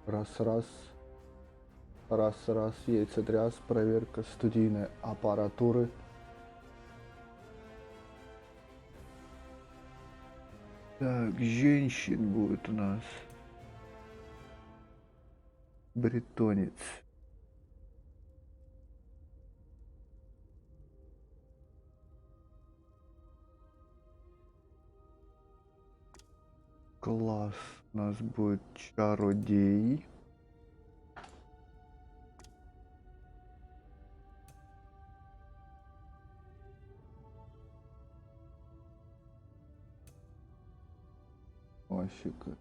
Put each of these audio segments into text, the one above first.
Раз, яйцетряс, проверка студийной аппаратуры. Так, женщин будет у нас. Бретонец. Класс у нас будет чародей. Классика.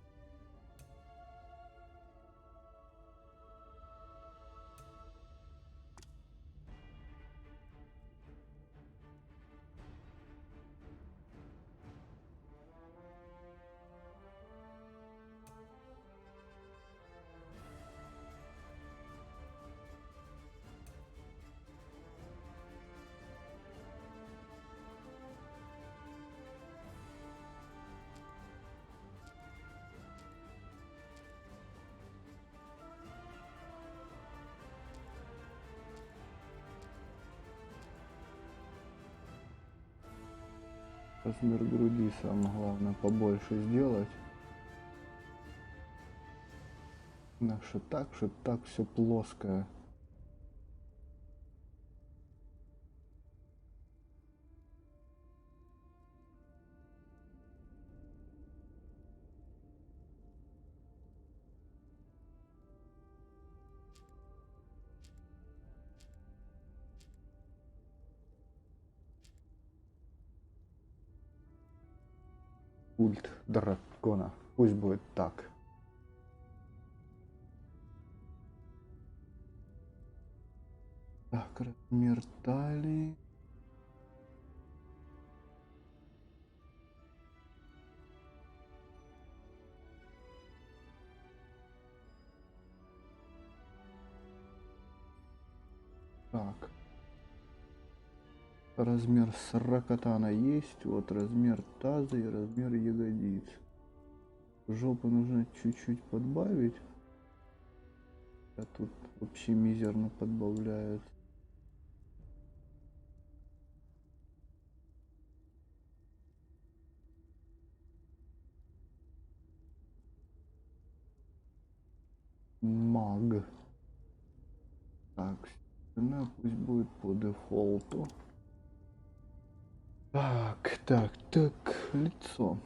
Размер груди самое главное побольше сделать. Что так все плоское. Культ дракона. Пусть будет так. Так, размер талии. Так. Размер сракотана есть. Вот размер таза и размер ягодиц. Жопу нужно чуть-чуть подбавить. А тут вообще мизерно подбавляют. Маг. Так, стена пусть будет по дефолту. Так, лицо.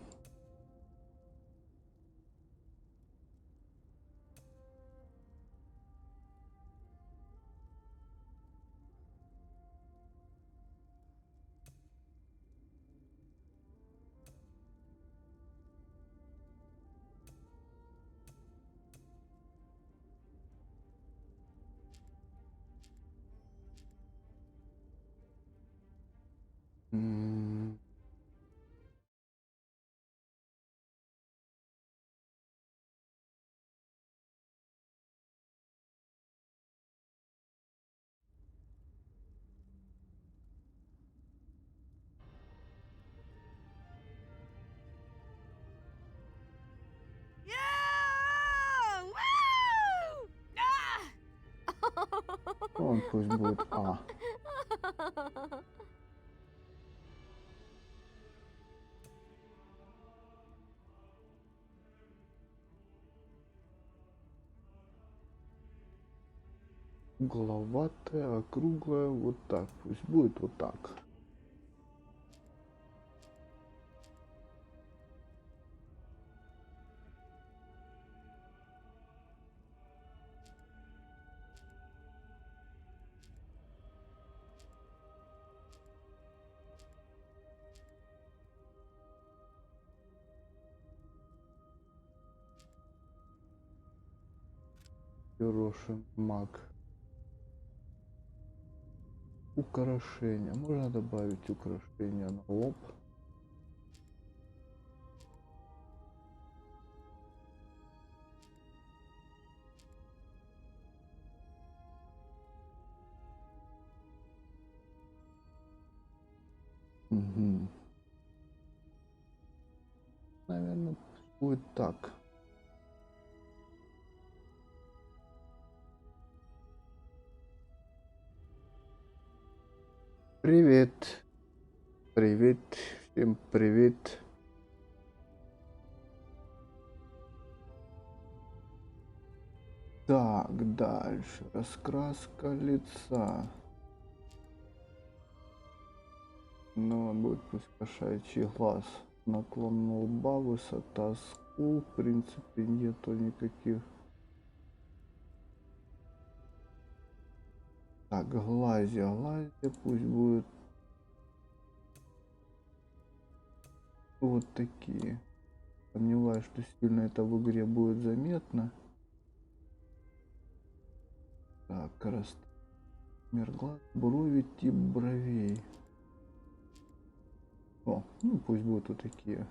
Он пусть будет А. Угловатая, округлая, вот так. Пусть будет вот так. Хороший маг. Украшения. Можно добавить украшения на лоб. Угу. Наверное, будет так. Привет. Привет. Всем привет. Так, дальше. Раскраска лица. Ну, будет пусть кошачий глаз. Наклон лба, высота скул. В принципе, нету никаких. Так, глазья. Пусть будет вот такие. Сомневаюсь, что сильно это в игре будет заметно. Так, размер глаз, брови, тип бровей. О, ну пусть будут вот такие.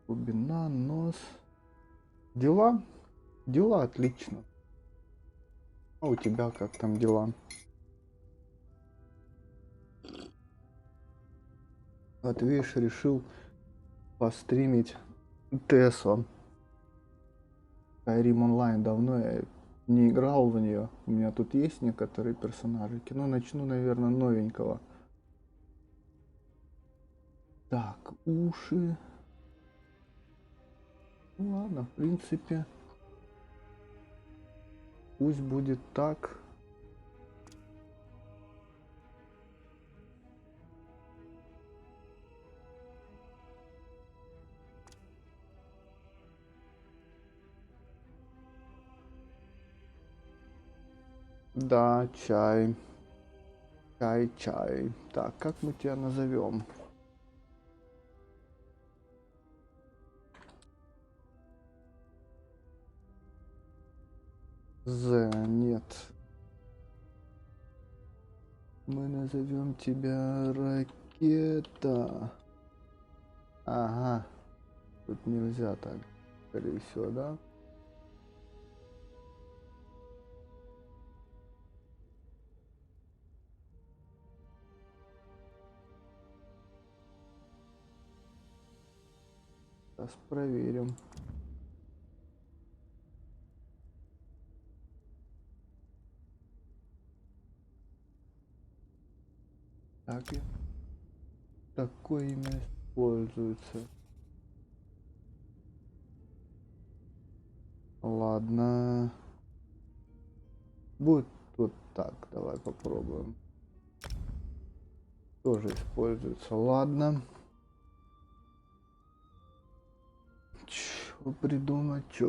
Глубина, нос. Дела? Дела отлично. А у тебя как там дела? Вот видишь, решил постримить Тессу. Skyrim онлайн, давно я не играл в нее. У меня тут есть некоторые персонажики. Но начну, наверное, новенького. Так, уши. Ну ладно, в принципе. Пусть будет так. Да, чай. Чай. Так, как мы тебя назовем? Нет. Мы назовем тебя Ракета. Ага. Тут нельзя так, скорее всего, да? Сейчас проверим. Так, такое имя используется. Ладно. Будет вот так. Давай попробуем. Тоже используется. Ладно. Что придумать?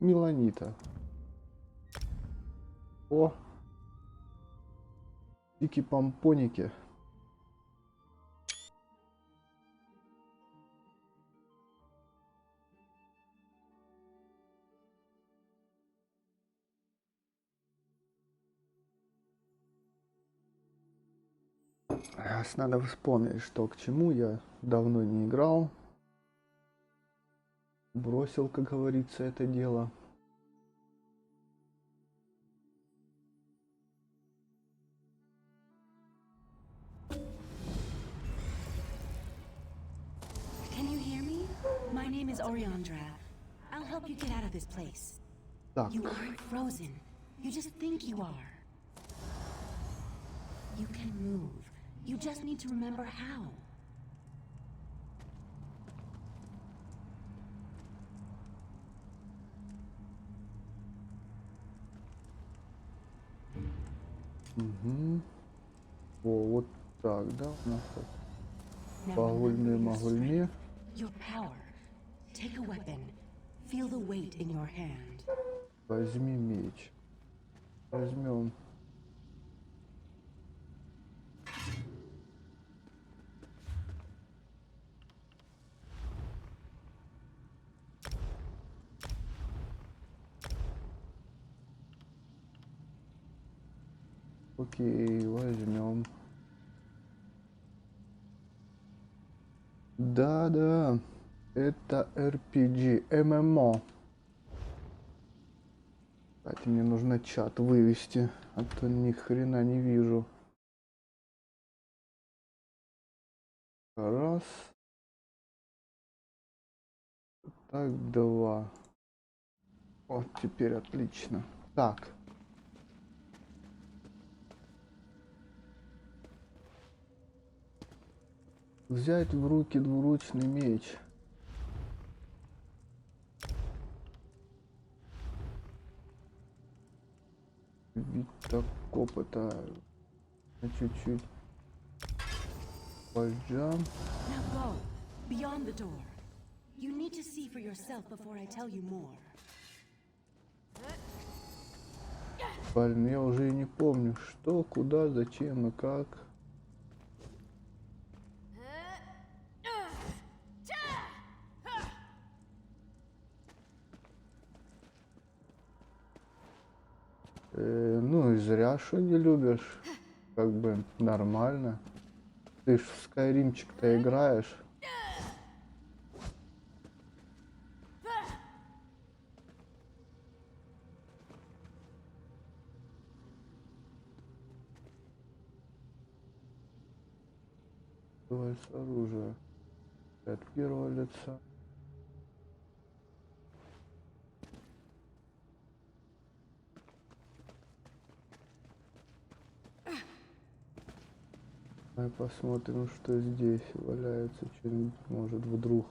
Меланита. О! Пики-помпоники. Надо вспомнить, что к чему. Я давно не играл. Бросил, как говорится, это дело. Так. You aren't frozen. You just think you are. You can move. You just need to remember how. Угу. О, вот так, да? У нас так. Now Погульные remember your могульни. strength, your power. Take a weapon. Feel the weight in your hand. Возьми меч. Возьмем. Окей, возьмем. Да, это RPG, ММО. Кстати, мне нужно чат вывести, а то ни хрена не вижу. Раз. Так, два. Вот теперь отлично. Так. Взять в руки двуручный меч. Ведь так опыта чуть-чуть. Пойдем. Now go beyond the door. You need to see for yourself before I tell you more. Блин, я уже и не помню, что, куда, зачем и как. Ну и зря, что не любишь. Как бы нормально. Ты ж в Скайримчик-то играешь. Давай с оружия. От первого лица. Давай посмотрим, что здесь валяется, что-нибудь может вдруг.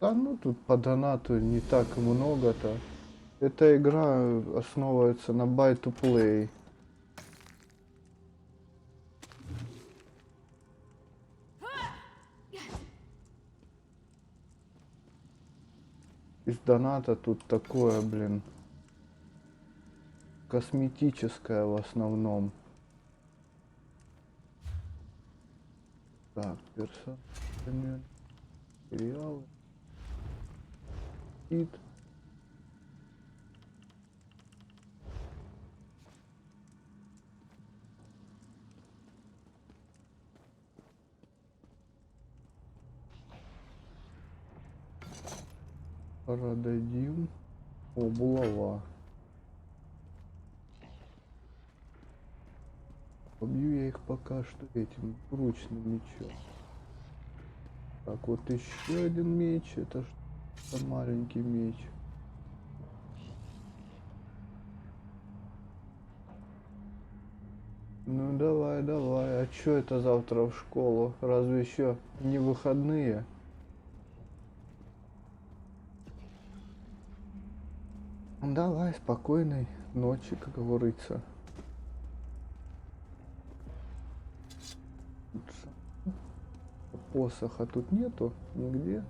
Да ну тут по донату не так много-то. Эта игра основывается на buy to play. Из доната тут такое, блин, косметическое в основном. Так, персональные материалы. Кит. Продадим. О, булава. Побью я их пока что этим ручным мечом. Так, вот еще один меч. Это что, маленький меч. Ну давай, давай. А чё это завтра в школу? Разве еще не выходные? Давай, спокойной ночи, как говорится. Посоха тут нету нигде.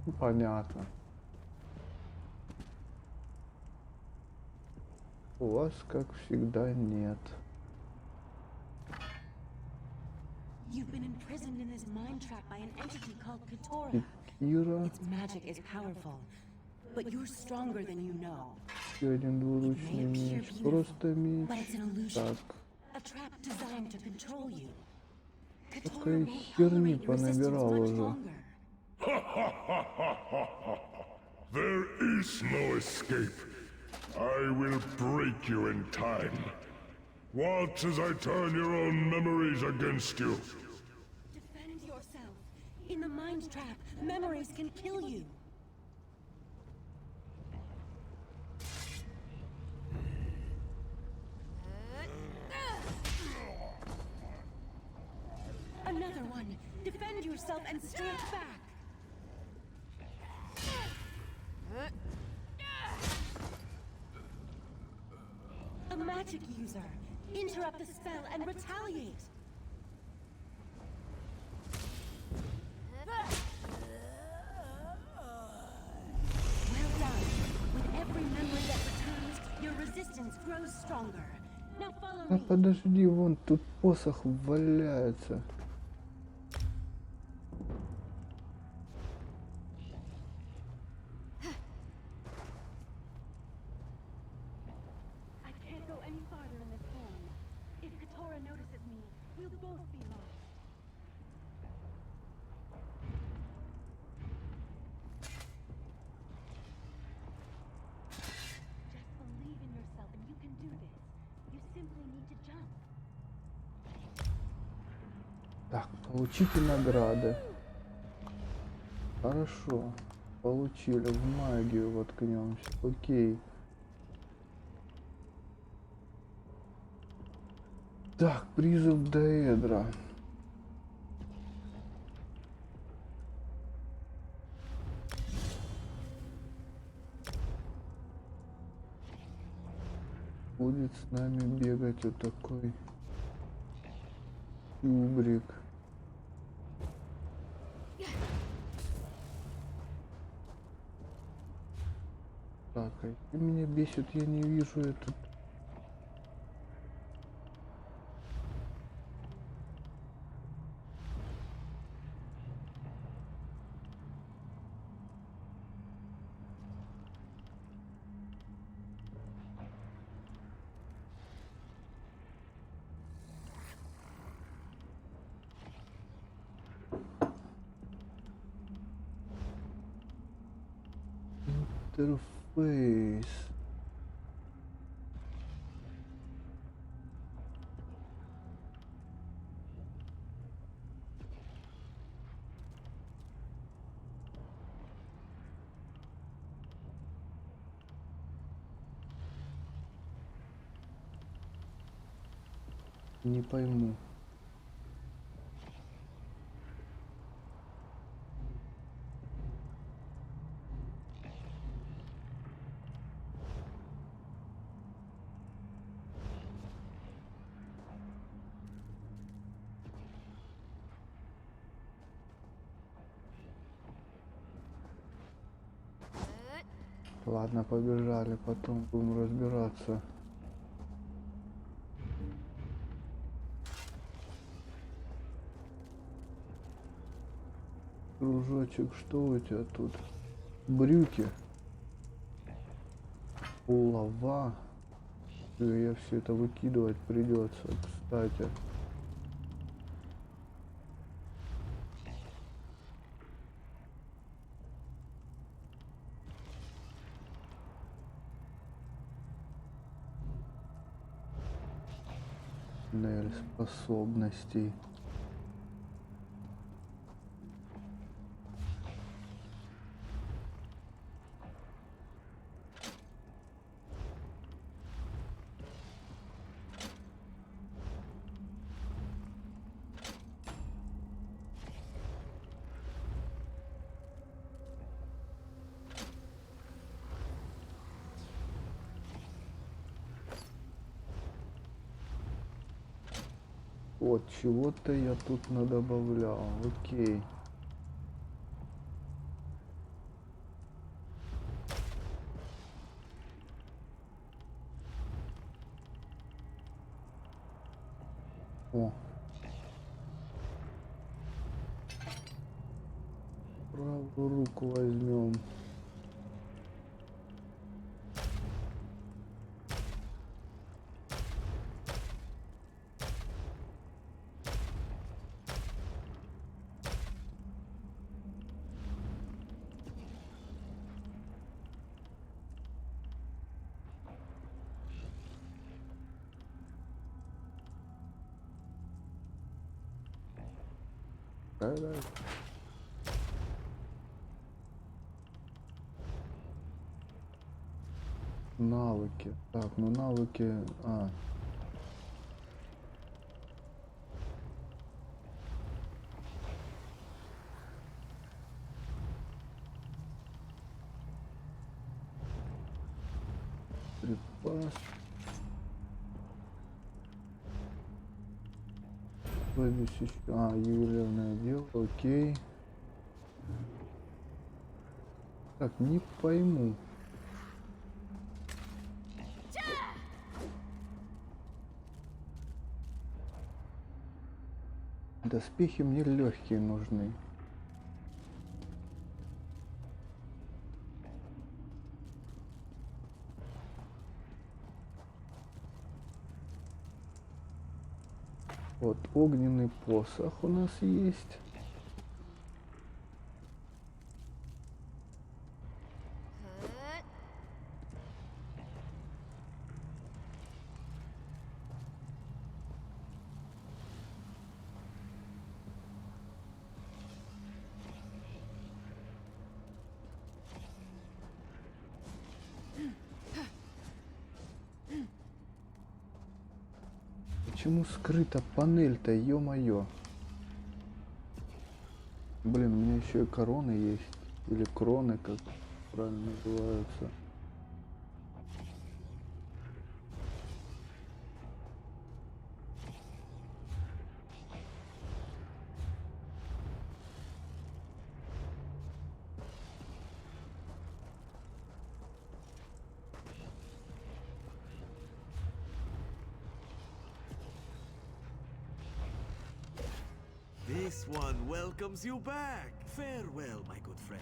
Ну, понятно. У вас, как всегда, нет. You've been imprisoned in this mind trap by an entity called Katora. Кира. Its magic is powerful, but you're stronger than you know. Еще один двуручный меч. Просто меч. But it's an illusion. Так. A trap designed to control you. Такой Katora won't херни tolerate your resistance понабирал much уже. longer. There is no escape. I will break you in time. Watch as I turn your own memories against you. Defend yourself. In the mind trap, memories can kill you. Another one. Defend yourself and stand back. A magic user. Interrupt the spell and retaliate. Well done. With every memory that returns, your resistance grows stronger. Now follow А me. подожди, вон тут посох валяется. I can't go any farther in this room. If Katora notices Так, получите награды. Хорошо. Получили. В магию воткнемся. Окей. Так, призыв Даэдра. Будет с нами бегать вот такой кубрик. Так, а меня бесит, я не вижу этот. Интерфейс. Не пойму. Ладно, побежали, потом будем разбираться. Кружочек, что у тебя тут? Брюки. Булава. Я все это выкидывать придется, кстати. Нель способностей. Вот чего-то я тут надобавлял. Окей. О. Правую руку возьмем. Да. Навыки. Так, ну навыки. Припас. Здесь еще. Ювелирное дело. Окей. Так, не пойму. Доспехи мне легкие нужны. Вот огненный посох у нас есть. почему скрыта панель-то, ё-моё? Блин, у меня еще и короны есть. Или кроны, как правильно называются. This one welcomes you back. Farewell, my good friend.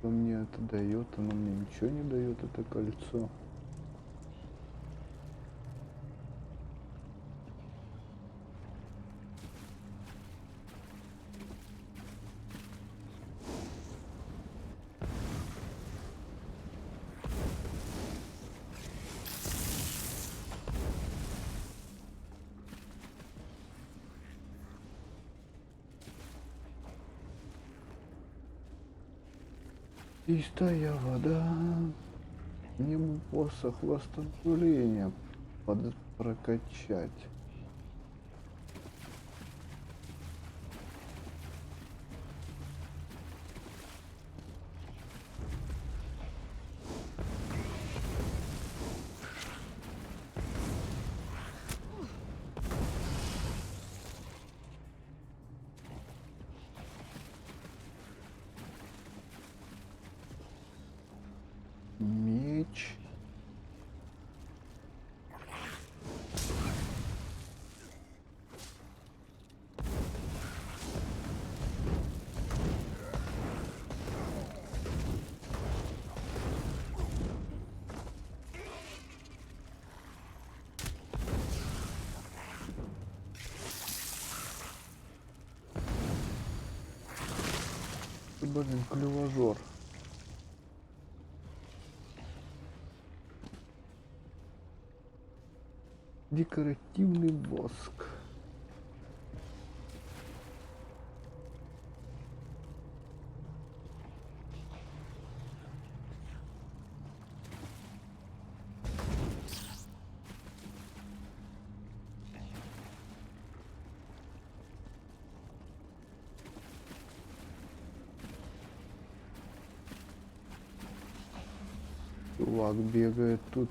Что мне это дает? Оно мне ничего не дает, это кольцо. Чистая вода. Мне бы посох восстановления прокачать. Меч. Блин, клювожор. Декоративный воск. Чувак бегает тут.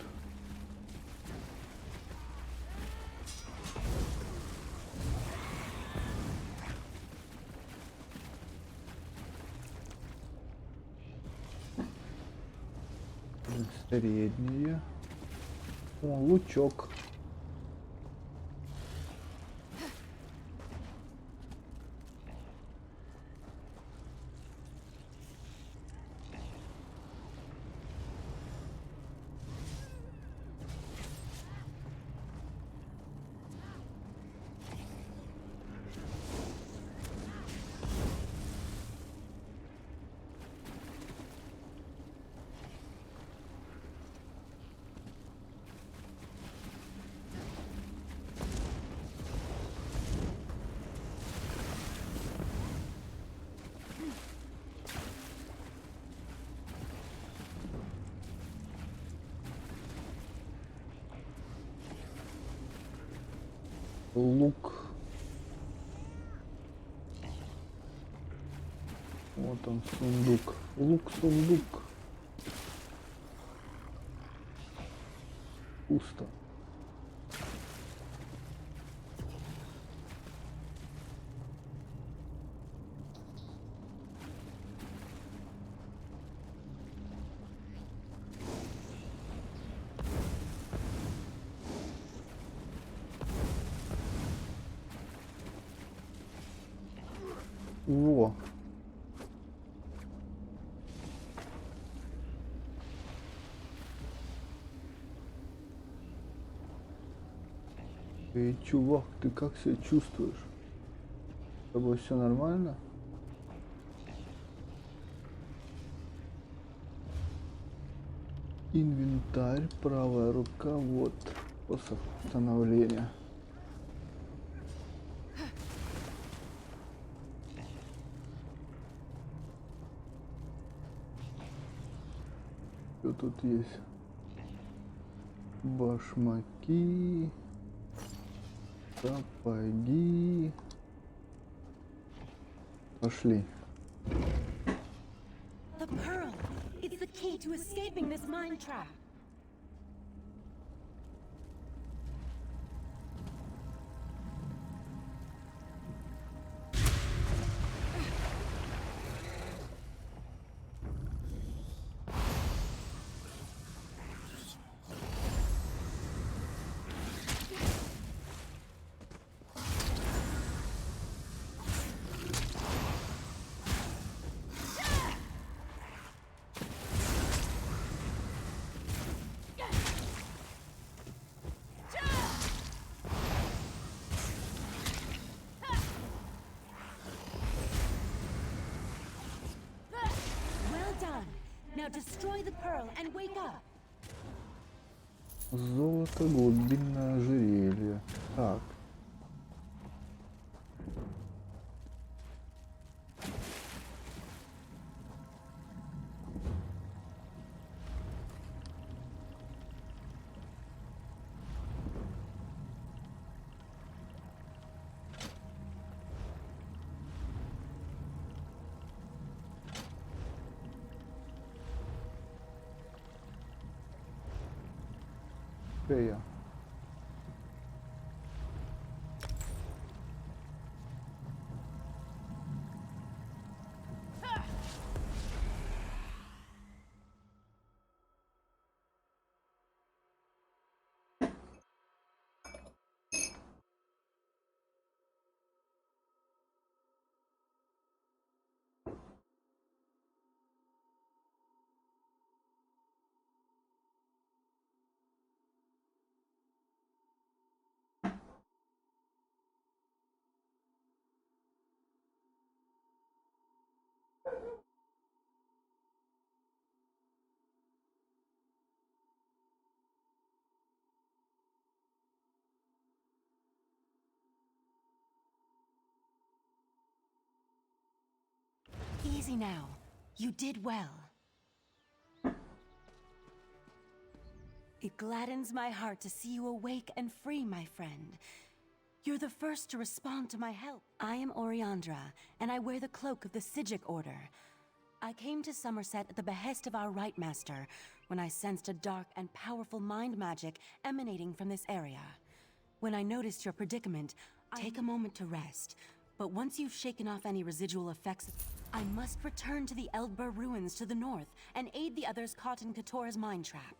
Среднее. О, лучок. Лук. Вот он, сундук. Лук-сундук. Пусто. Во. Эй, чувак, ты как себя чувствуешь? С тобой все нормально? Инвентарь, правая рука, вот способ установления. Что тут есть? Башмаки, сапоги. Пошли. The pearl! It's the key to escaping this mine trap! Well done! Now destroy the pearl and wake up! Золото, глубинное ожерелье. Так. Я. Easy now. You did well. It gladdens my heart to see you awake and free, my friend. You're the first to respond to my help. I am Oriandra, and I wear the cloak of the Sijic Order. I came to Somerset at the behest of our Right Master when I sensed a dark and powerful mind magic emanating from this area. When I noticed your predicament, take a moment to rest. But once you've shaken off any residual effects, I must return to the Eldbur ruins to the north and aid the others caught in Katora's mine trap.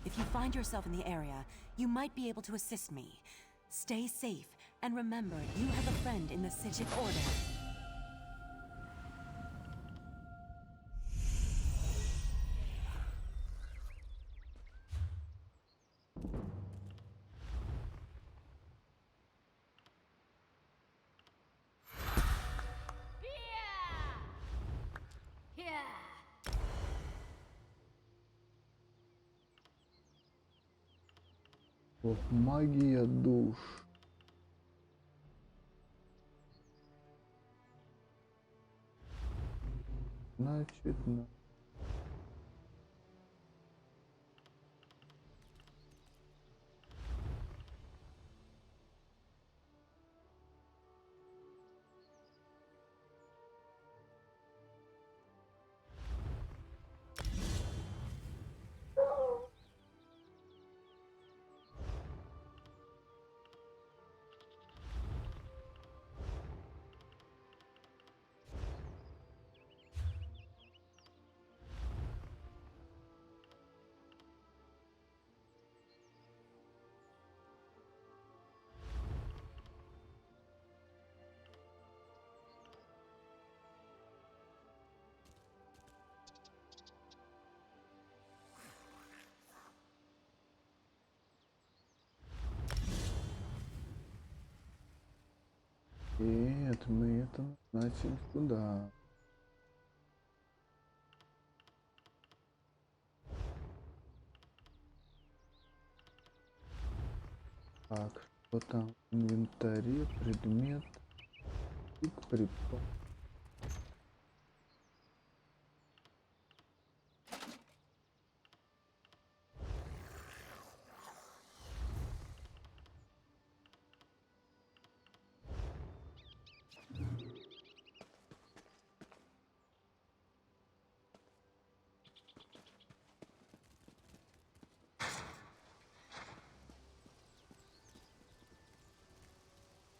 If you find yourself in the area, you might be able to assist me. Stay safe, and remember, you have a friend in the Sijic Order. Ох, магия душ. Значит, Нет, мы это назначим сюда. Так, что там в инвентаре? Предмет. Припас.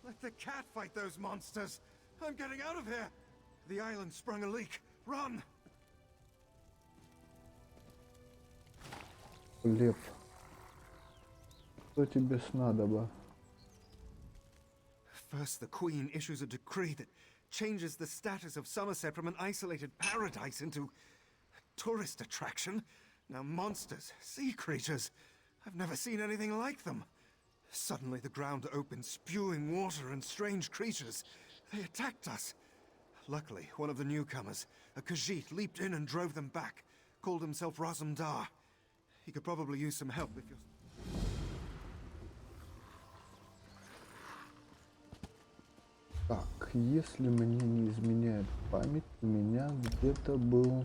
Let the cat fight those monsters. I'm getting out of here. The island sprung a leak. Run! Лев. Что тебе снадобо? First, the Queen issues a decree that changes the status of Somerset from an isolated paradise into a tourist attraction. Now monsters, sea creatures, I've never seen anything like them. Suddenly the ground opened, spewing water and strange creatures. They attacked us. Luckily, one of the newcomers, a Khajiit, leaped in and drove them back. Called himself Razumdar. He could probably use some help if you're... Так, если мне не изменяет память, у меня где-то был...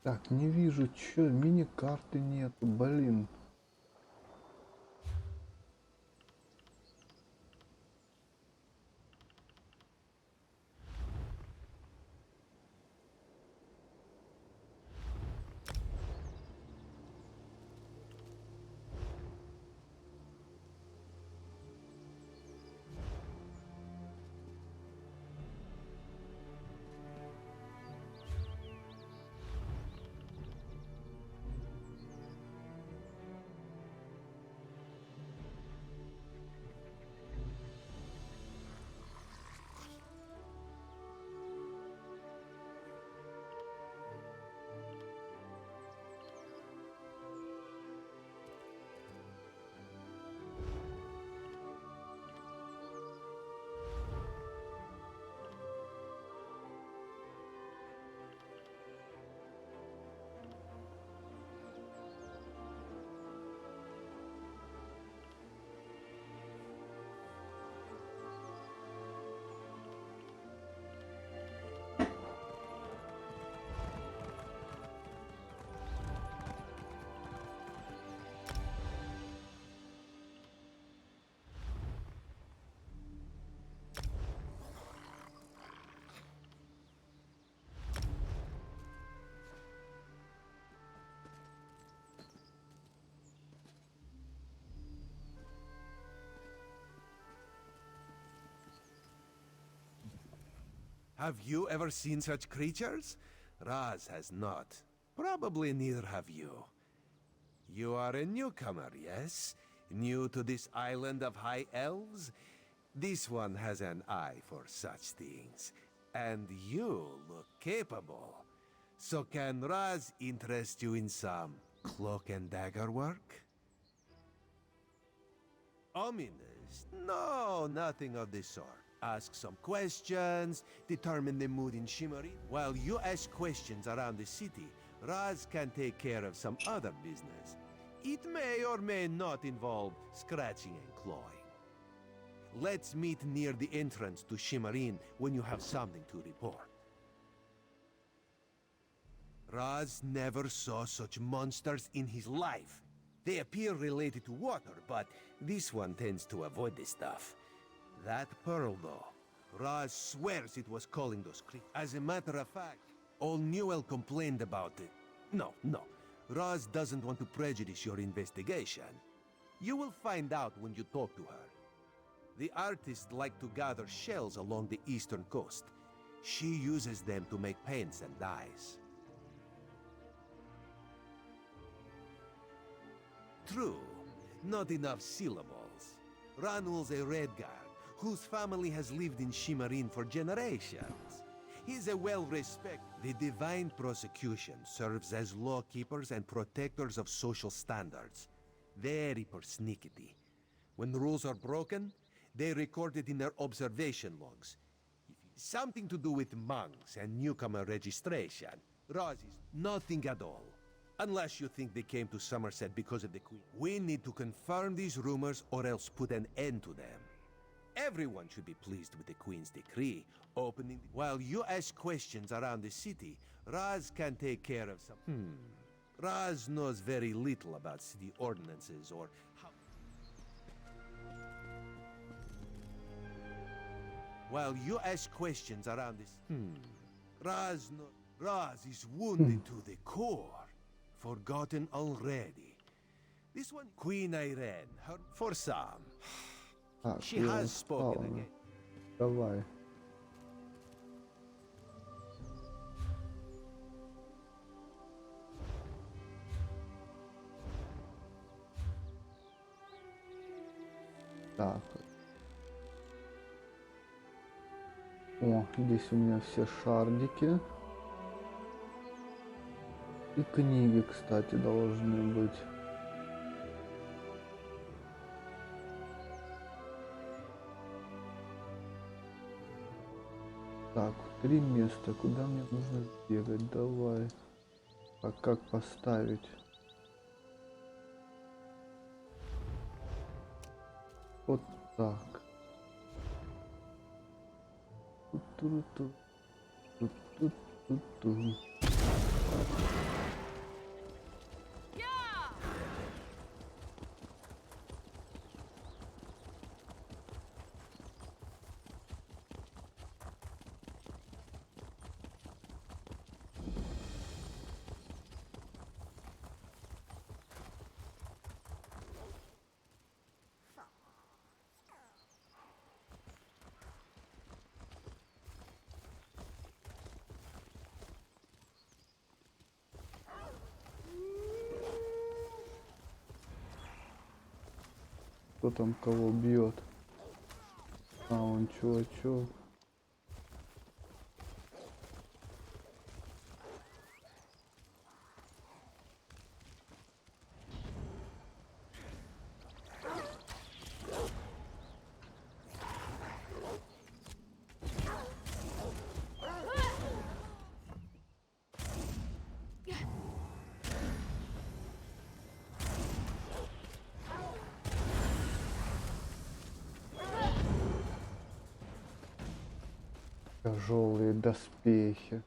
Так, не вижу, чё, мини-карты нету, блин. Have you ever seen such creatures? Raz has not. Probably neither have you. You are a newcomer, yes? New to this island of high elves? This one has an eye for such things. And you look capable. So can Raz interest you in some cloak and dagger work? Ominous? No, nothing of the sort. Ask some questions, determine the mood in Shimmery. While you ask questions around the city, Raz can take care of some other business. It may or may not involve scratching and clawing. Let's meet near the entrance to Shimmerin when you have something to report. Raz never saw such monsters in his life. They appear related to water, but this one tends to avoid this stuff. That pearl, though, Raz swears it was calling those creatures. As a matter of fact, old Newell complained about it. No. Raz doesn't want to prejudice your investigation. You will find out when you talk to her. The artists like to gather shells along the eastern coast. She uses them to make paints and dyes. True, not enough syllables. Ranul's a Redguard, whose family has lived in Shimmerin for generations. He's a well-respected. The Divine Prosecution serves as lawkeepers and protectors of social standards. Very persnickety. When rules are broken, they record it in their observation logs. Something to do with monks and newcomer registration. Raz is nothing at all. Unless you think they came to Somerset because of the Queen. We need to confirm these rumors or else put an end to them. Everyone should be pleased with the Queen's decree, opening... While you ask questions around the city, Raz can take care of some... Raz knows very little about city ordinances or how... While you ask questions around this... Raz is wounded to the core. Forgotten already. This one, Queen Irene, her... For some. She has spoken again. Давай. Так. О, здесь у меня все шардики. И книги, кстати, должны быть. Так, 3 места. Куда мне нужно бегать? Давай. А как поставить? Вот так. Ту-ту-ту. Кто там кого бьет? А, он чувачок. Тяжелые доспехи.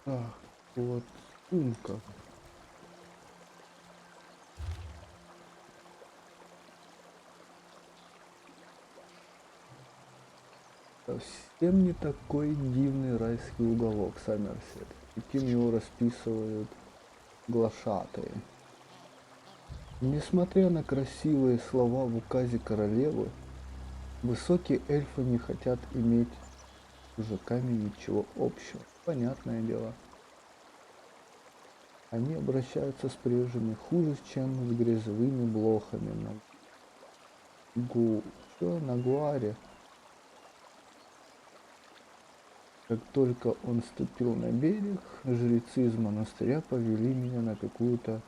Так, вот сумка. Совсем не такой дивный райский уголок Сомерсет, каким его расписывают глашатые. Несмотря на красивые слова в указе королевы, высокие эльфы не хотят иметь с чужаками ничего общего. Понятное дело. Они обращаются с прежними хуже, чем с грязовыми блохами на Гуаре. Как только он ступил на берег, жрецы из монастыря повели меня на какую-то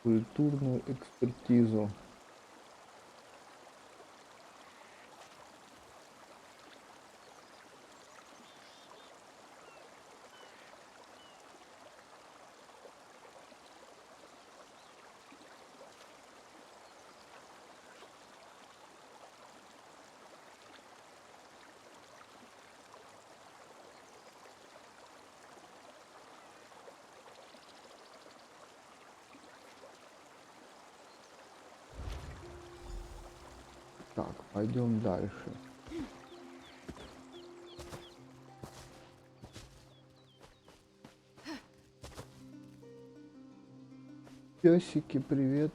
культурную экспертизу. Так, пойдем дальше. Песики, привет.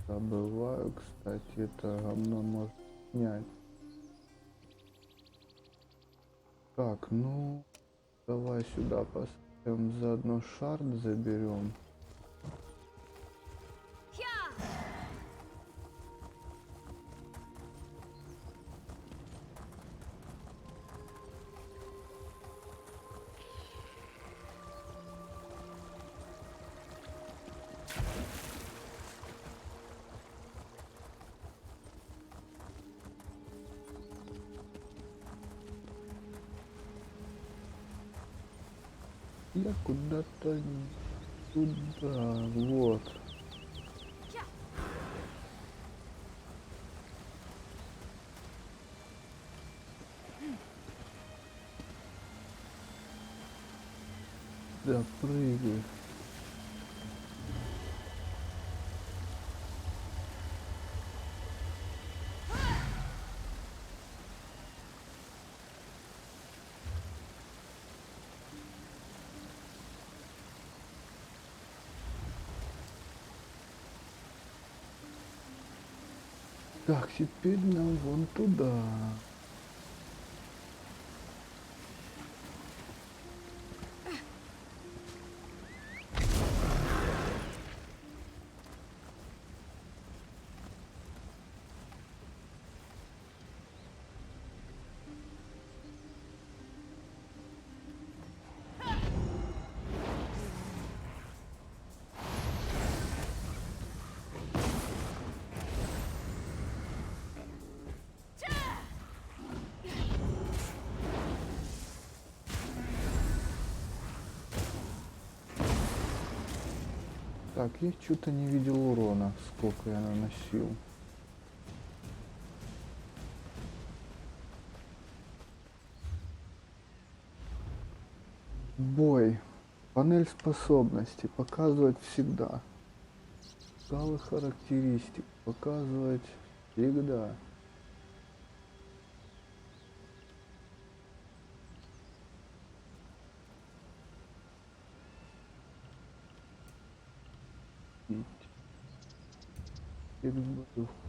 Забываю, кстати, это говно может снять. Так, ну, давай сюда поставим, заодно шард заберем. Я куда-то туда, вот. Да, прыгай. Так, теперь нам вон туда. Так, я что-то не видел урона, сколько я наносил. Бой. Панель способностей. Показывать всегда. Шкалы характеристик. Показывать всегда.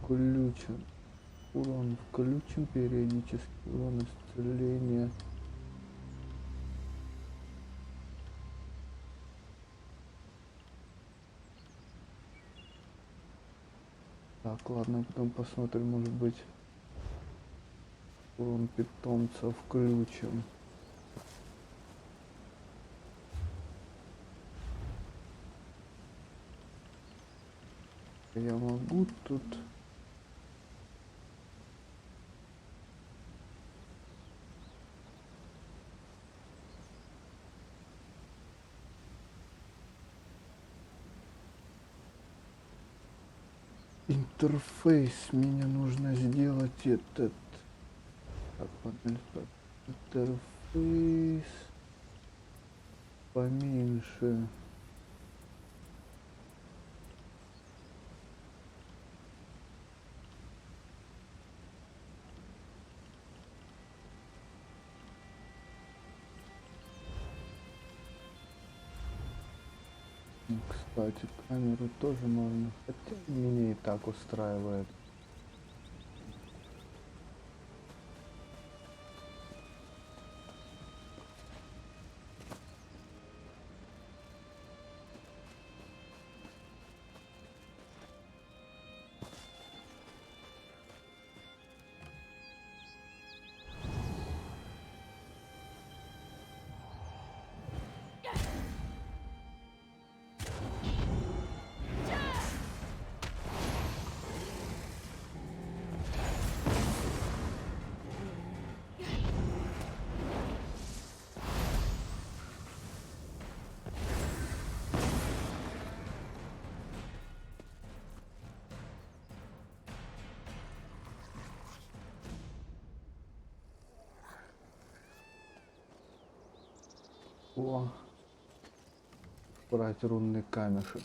Включен. Урон включен периодически. Урон исцеления. Так, ладно, потом посмотрим, может быть, урон питомца включим. Я могу тут... Интерфейс, мне нужно сделать этот... Так, панель, интерфейс поменьше. Кстати, камеру тоже можно. Хотя меня и так устраивает. О, брать рунный камешек.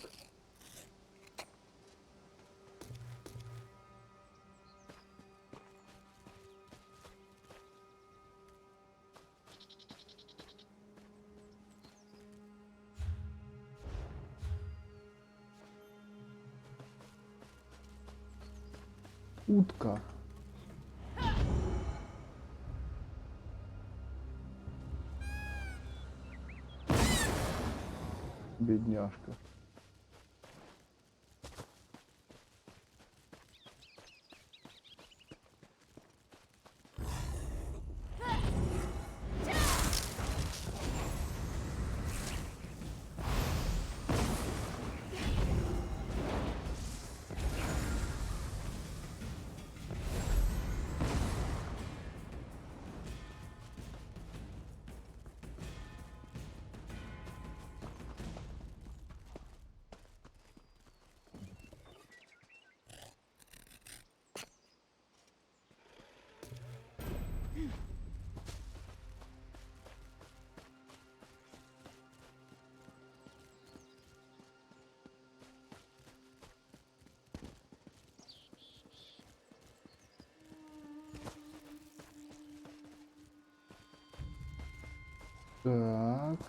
Утка. Бедняжка. Так.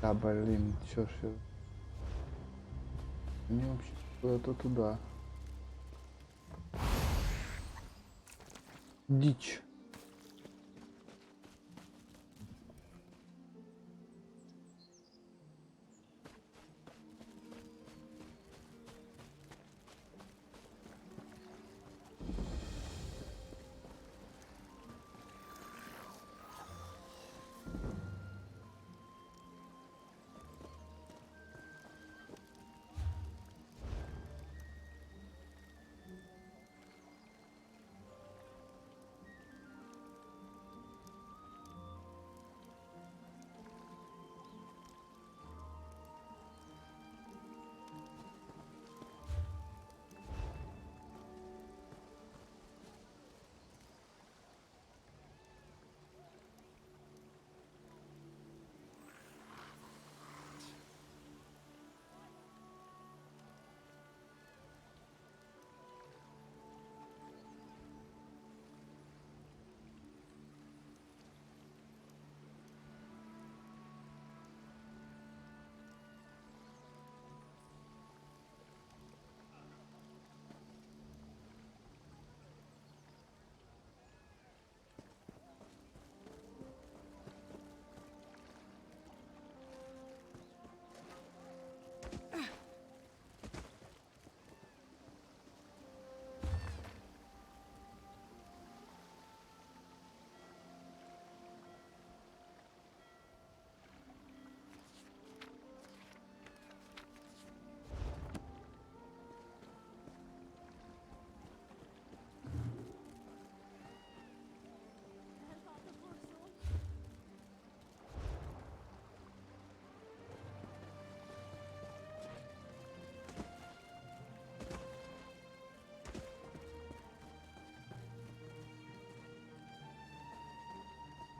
Да, блин, чё ж я... Мне вообще куда-то туда. Дичь.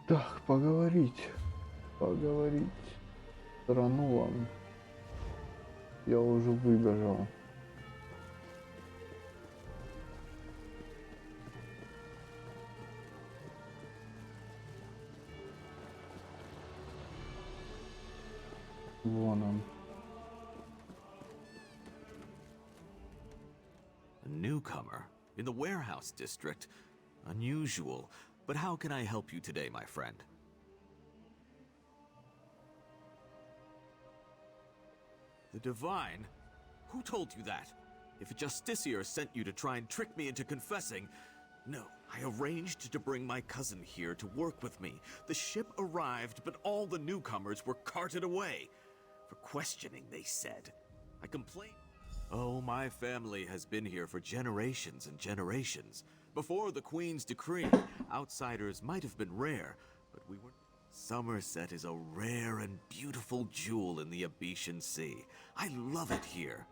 Так, поговорить. Поговорить. Страну вам. Я уже выбежал. Вон он. A newcomer in the warehouse district. Unusual. But how can I help you today, my friend? The Divine? Who told you that? If a justiciar sent you to try and trick me into confessing... No, I arranged to bring my cousin here to work with me. The ship arrived, but all the newcomers were carted away. For questioning, they said. I complained. Oh, my family has been here for generations and generations. Before the Queen's decree, outsiders might have been rare, but we were... Somerset is a rare and beautiful jewel in the Abetian Sea. I love it here.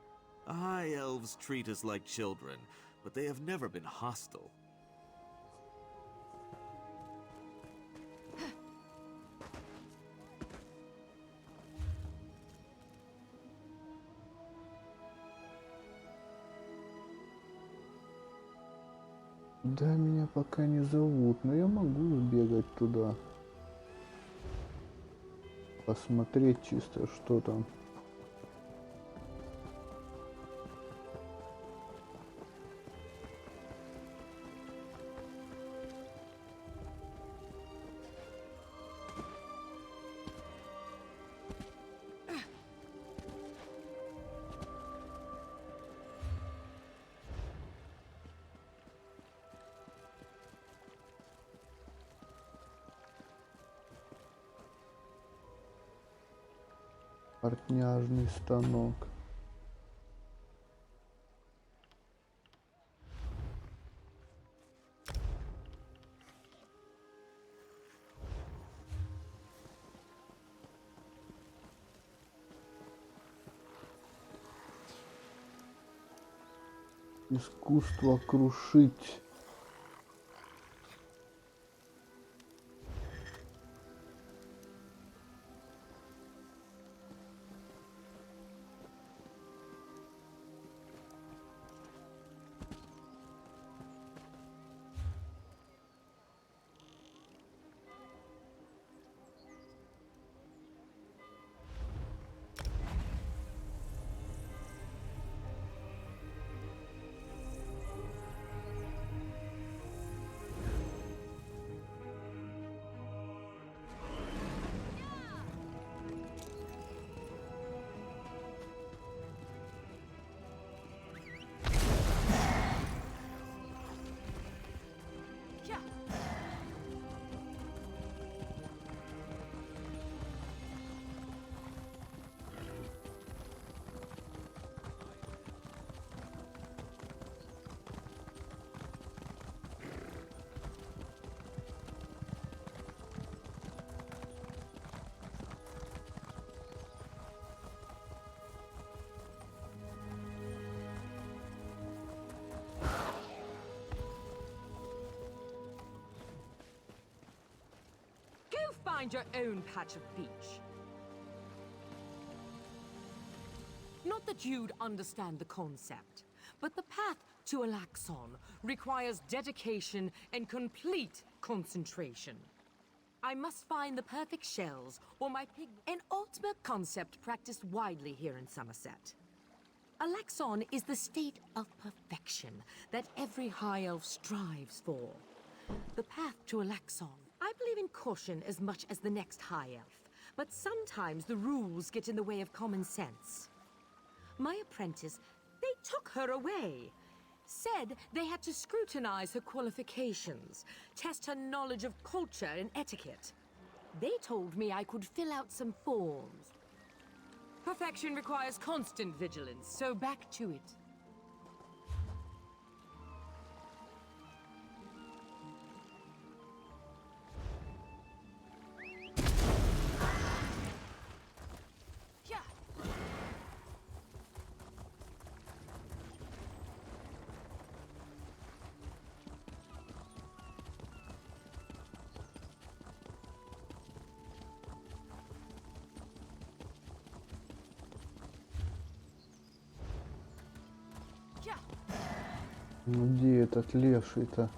The High Elves treat us like children, but they have never been hostile. Да, меня пока не зовут, но я могу сбегать туда. Посмотреть чисто, что там. Портняжный станок. Искусство крушить. Find your own patch of beach. Not that you'd understand the concept, but the path to Alaxon requires dedication and complete concentration. I must find the perfect shells, or my pig... An ultimate concept practiced widely here in Somerset. Alaxon is the state of perfection that every High Elf strives for. The path to Alaxon. I believe in caution as much as the next High Elf, but sometimes the rules get in the way of common sense. My apprentice, they took her away. Said they had to scrutinize her qualifications, test her knowledge of culture and etiquette. They told me I could fill out some forms. Perfection requires constant vigilance, so back to it. Ну где этот леший-то?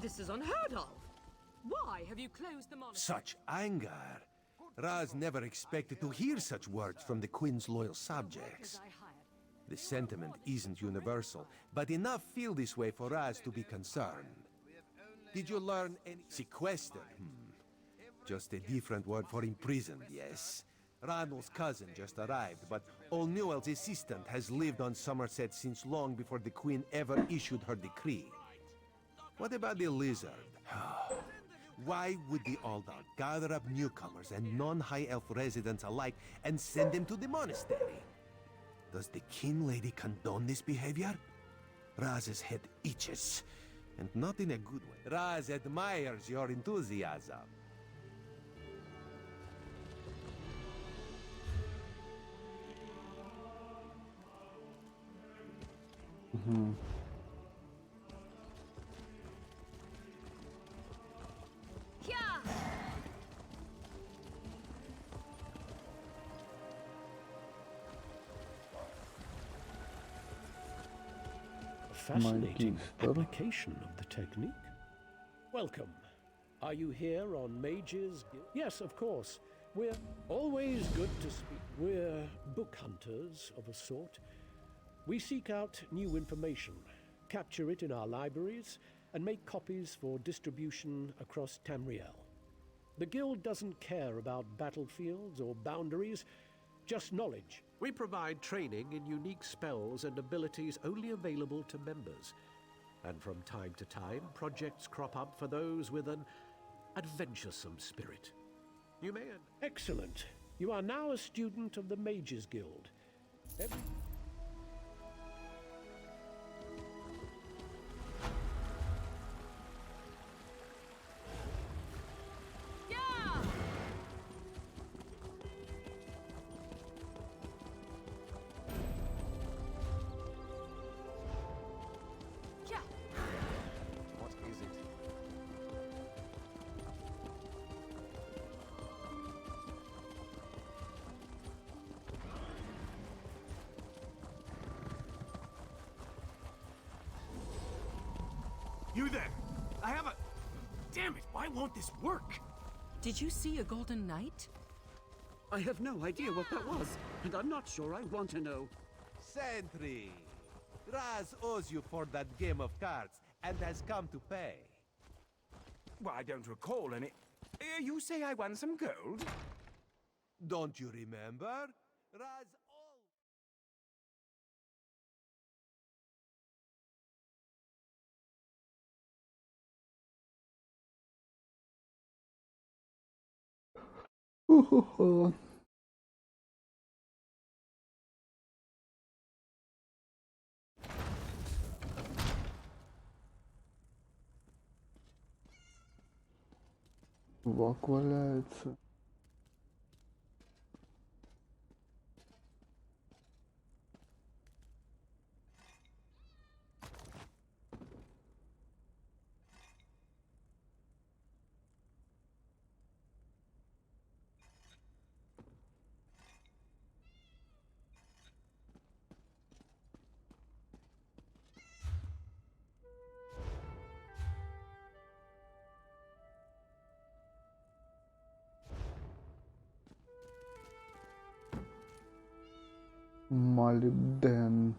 This is unheard of. Why have you closed the monastery? Such anger. Raz never expected to hear such words from the Queen's loyal subjects. The sentiment isn't universal, but enough feel this way for Raz to be concerned. Did you learn any... Sequestered? Just a different word for imprisoned, yes. Ranul's cousin just arrived, but O'Newell's assistant has lived on Somerset since long before the Queen ever issued her decree. What about the lizard? Why would the Aldar gather up newcomers and non-High Elf residents alike and send them to the monastery? Does the King Lady condone this behavior? Raz's head itches, and not in a good way. Raz admires your enthusiasm. Fascinating Magister. application of the technique. Welcome. Are you here on Mages? Yes, of course. We're always good to speak. We're book hunters of a sort. We seek out new information, capture it in our libraries, and make copies for distribution across Tamriel. The Guild doesn't care about battlefields or boundaries, just knowledge. We provide training in unique spells and abilities only available to members. And from time to time, projects crop up for those with an adventuresome spirit. You may... Excellent. You are now a student of the Mages Guild. What is it? You there! I have a... Damn it, why won't this work? Did you see a golden knight? I have no idea what that was, and I'm not sure I want to know. Sentry! Raz owes you for that game of cards and has come to pay. Well, I don't recall any... you say I won some gold? Don't you remember? Raz Чувак валяется. Молибден.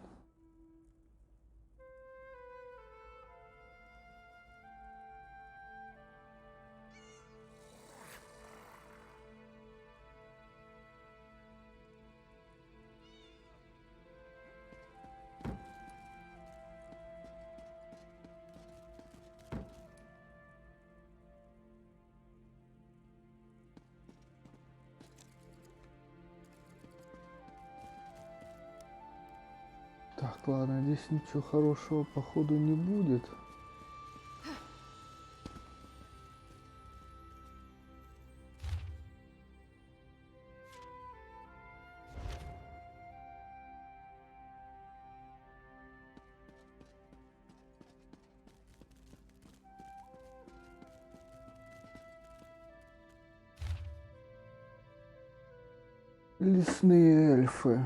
Так, ладно, здесь ничего хорошего походу не будет. Лесные эльфы.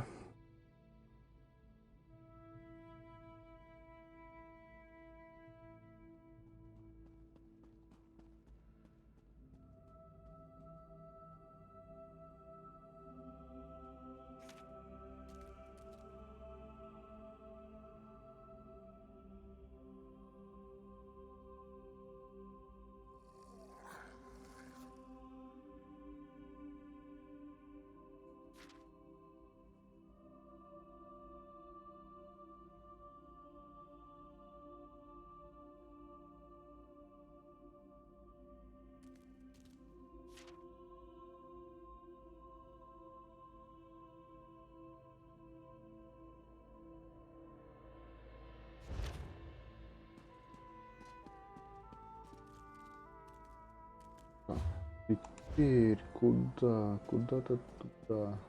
Теперь куда? Куда-то туда.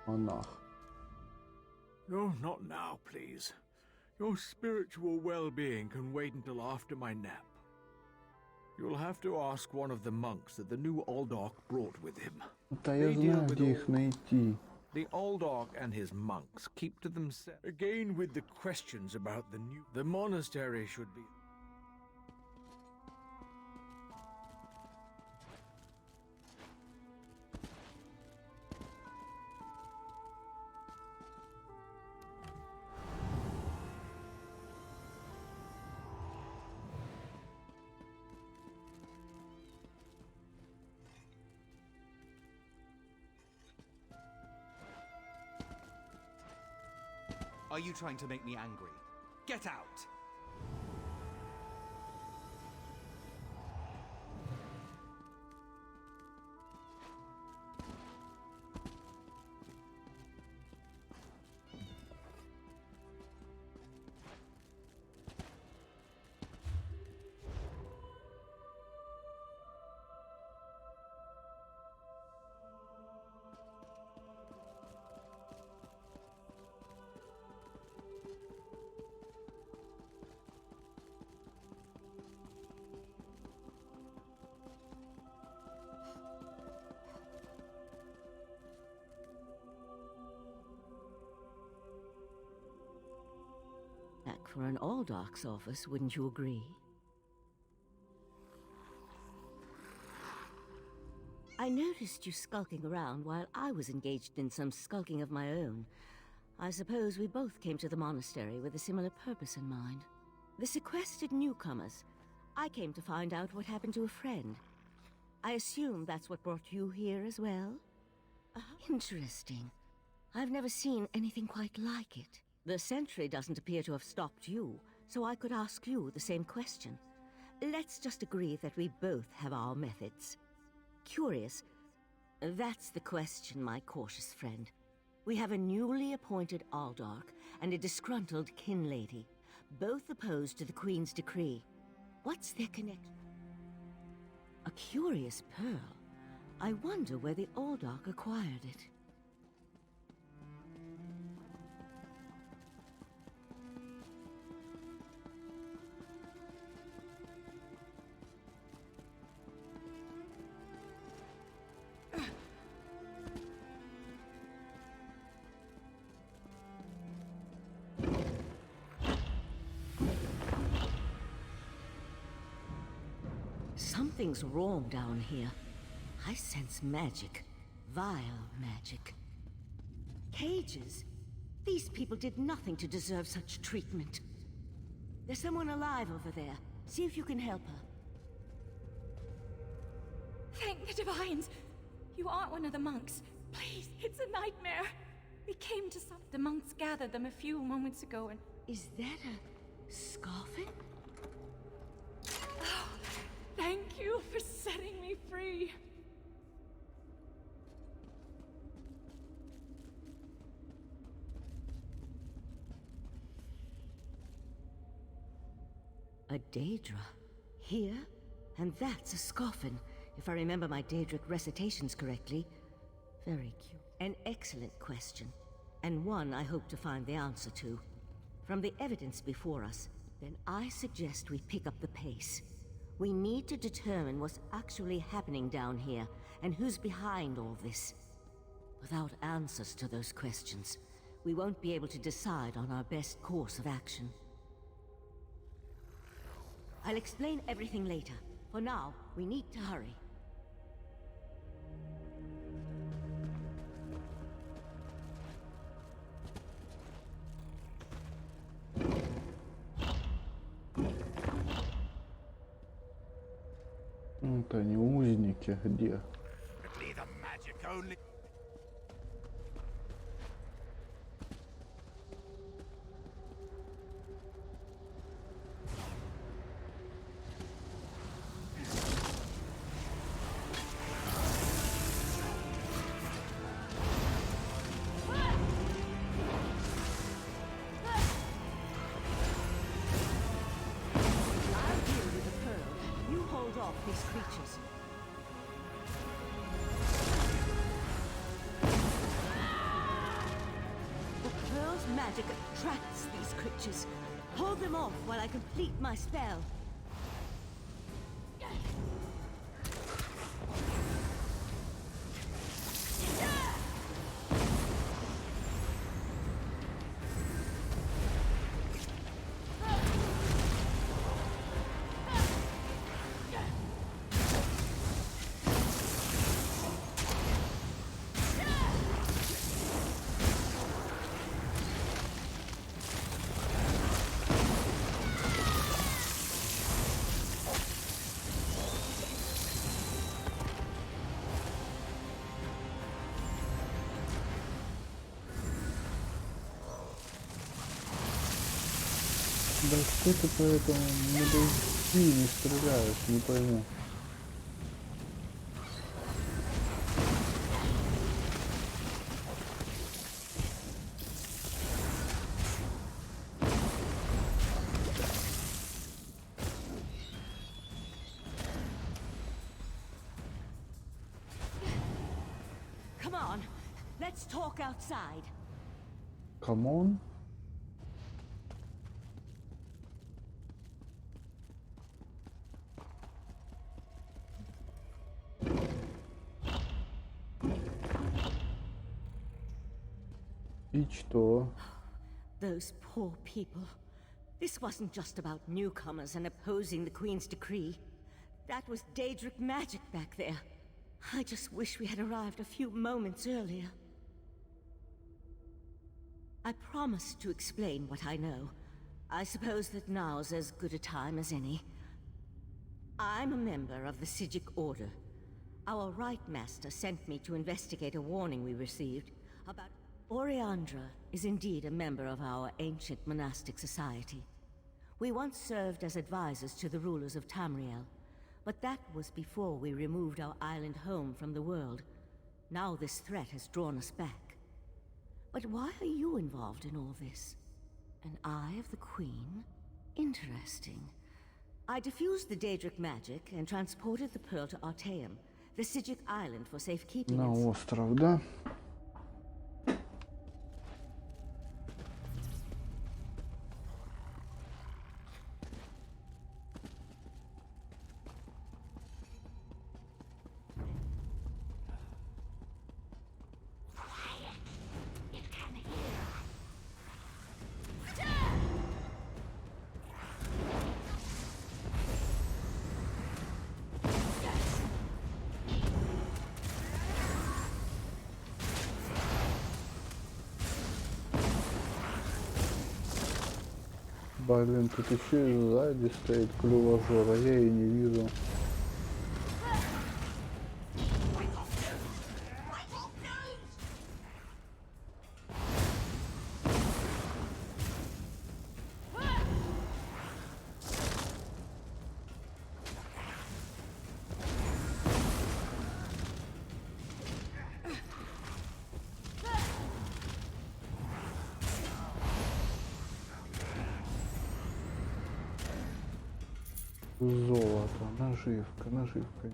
Монах. No, not now, please. Your spiritual well-being can wait until after my nap. You'll have to ask one of the monks that the new Aldork brought with him. Да я знаю, где их найти. The Aldork and his monks keep to themselves. Again with the questions about the monastery should be... Are you trying to make me angry? Get out! Back for an Aldork's office, wouldn't you agree? I noticed you skulking around while I was engaged in some skulking of my own. I suppose we both came to the monastery with a similar purpose in mind. The sequestered newcomers. I came to find out what happened to a friend. I assume that's what brought you here as well? Interesting. I've never seen anything quite like it. The sentry doesn't appear to have stopped you, so I could ask you the same question. Let's just agree that we both have our methods. Curious. That's the question, my cautious friend. We have a newly appointed Aldork and a disgruntled kin lady, both opposed to the Queen's decree. What's their connection? A curious pearl. I wonder where the Aldork acquired it. Something's wrong down here. I sense magic. Vile magic. Cages? These people did nothing to deserve such treatment. There's someone alive over there. See if you can help her. Thank the divines! You aren't one of the monks. Please, it's a nightmare. We came to some... The monks gathered them a few moments ago and... Is that a scoffin? Oh, thank you for setting me free. A Daedra? Here? And that's a scoffin, if I remember my Daedric recitations correctly. Very cute. An excellent question, and one I hope to find the answer to. From the evidence before us, then I suggest we pick up the pace. We need to determine what's actually happening down here, and who's behind all this. Without answers to those questions, we won't be able to decide on our best course of action. I'll explain everything later. For now, we need to hurry. Вот они, узники, где? creatures. The pearl's magic attracts these creatures. Hold them off while I complete my spell. Да что ты по этому не стреляешь, не пойму. Come on, let's talk outside. Come on. И что? Those poor people. This wasn't just about newcomers and opposing the Queen's decree. That was Daedric magic back there. I just wish we had arrived a few moments earlier. I promised to explain what I know. I suppose that now's as good a time as any. I'm a member of the Sigic Order. Our Rite Master sent me to investigate a warning we received about... Oriandra is indeed a member of our ancient monastic society. We once served as advisors to the rulers of Tamriel, but that was before we removed our island home from the world. Now this threat has drawn us back. But why are you involved in all this? An Eye of the Queen? Interesting. I diffused the Daedric magic and transported the pearl to Artaeum, the Sigic island, for safekeeping. На остров, да? Блин, тут еще и сзади стоит клювожор, а я и не вижу. Золото, наживка, наживка.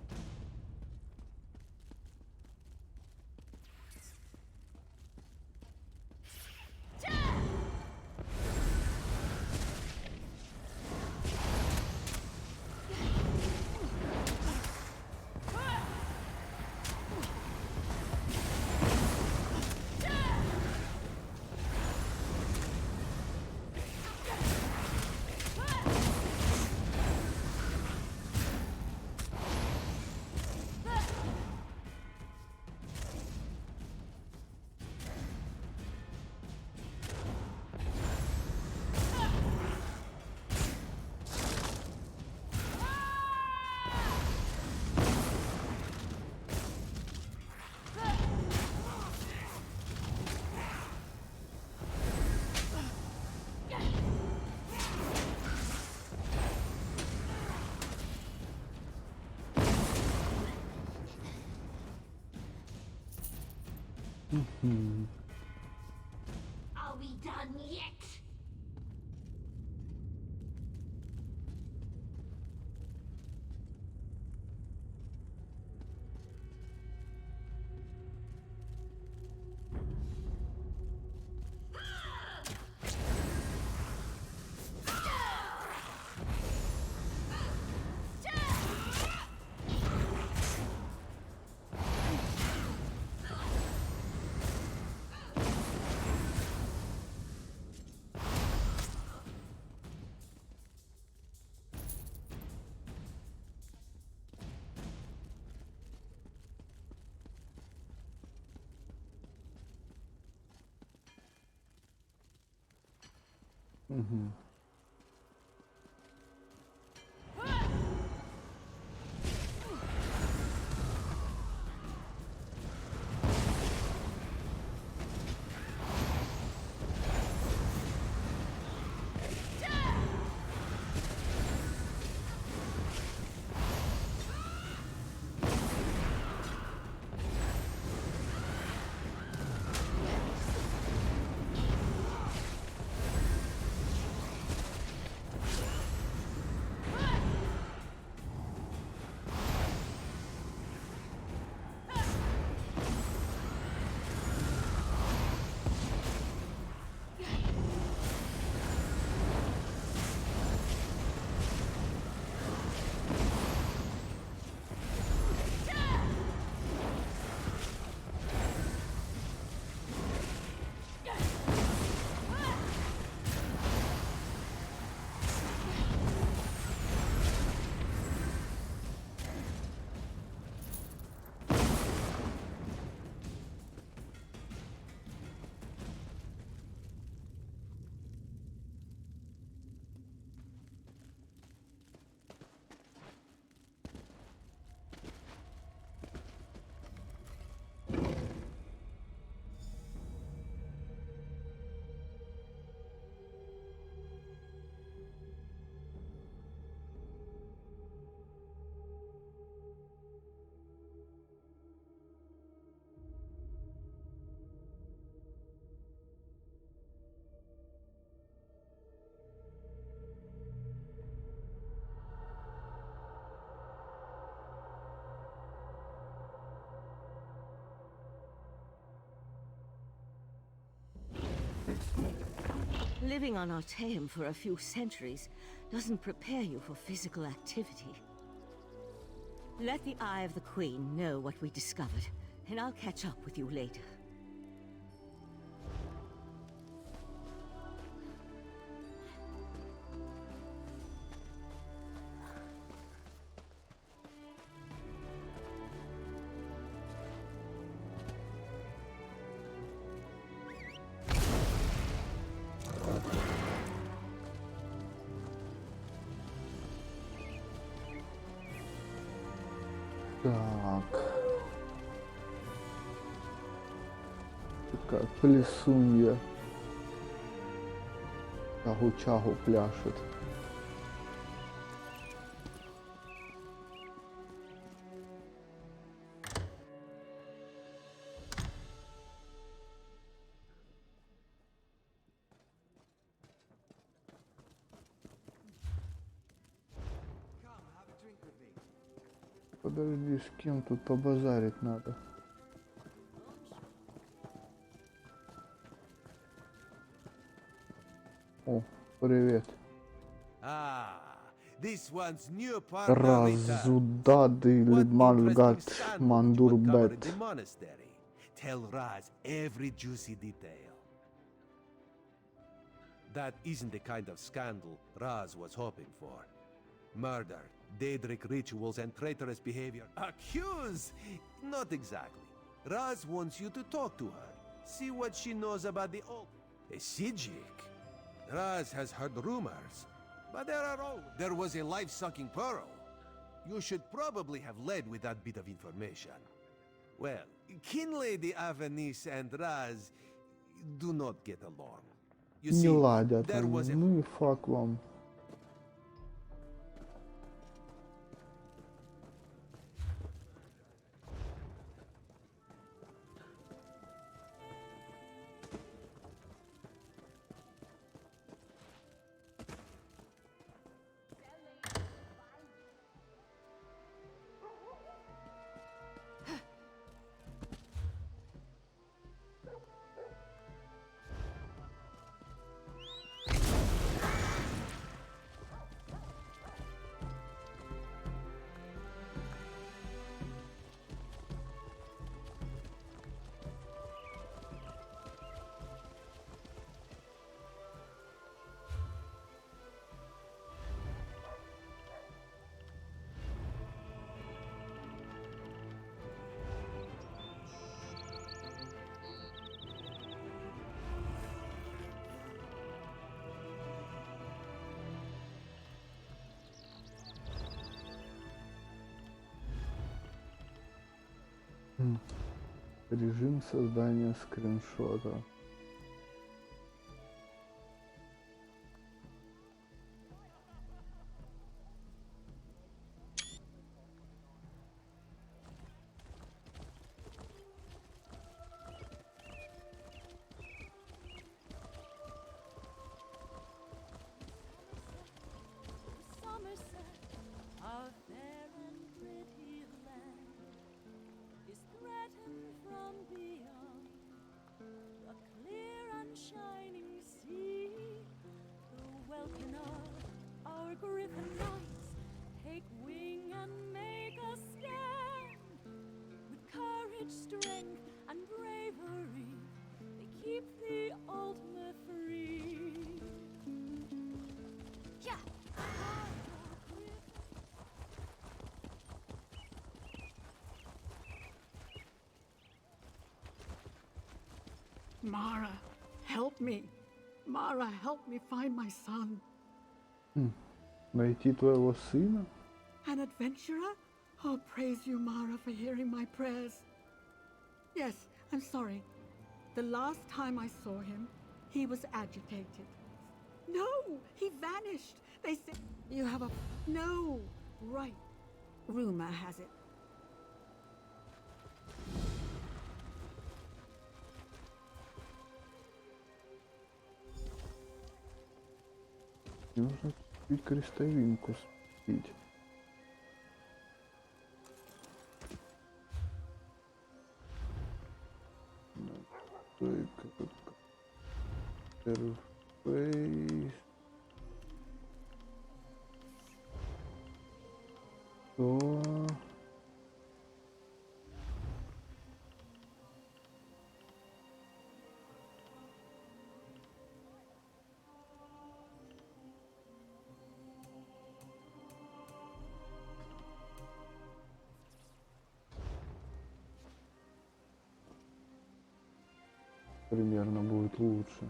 Are we done yet? Угу. Living on Arteum for a few centuries doesn't prepare you for physical activity. Let the Eye of the Queen know what we discovered, and I'll catch up with you later. Так. Такая плесунья. Чагу-чагу пляшет. Подожди, с кем тут побазарить надо? О, привет. This one's new partner. Разудады Лидмангат Мандурбет. Tell Raz every juicy detail. That isn't the kind of scandal Raz was hoping for. Murder, Daedric rituals, and traitorous behavior. Accuse? Not exactly. Raz wants you to talk to her. See what she knows about the old... A Sijik? Raz has heard rumors. But there was a life-sucking pearl. You should probably have led with that bit of information. Well, Kin Lady Avanis and Raz do not get along. You Не see, ладят there они. was a... Ну и фак вам. Режим создания скриншота. Mara, help me. Mara, help me find my son. Найти твоего сына? An adventurer? Oh, praise you, Mara, for hearing my prayers. Yes, I'm sorry. The last time I saw him, he was agitated. No, he vanished. They said you have a... No, right. Rumor has it. Нужно чуть крестовинку спить. Интерфейс. То. Примерно будет лучше.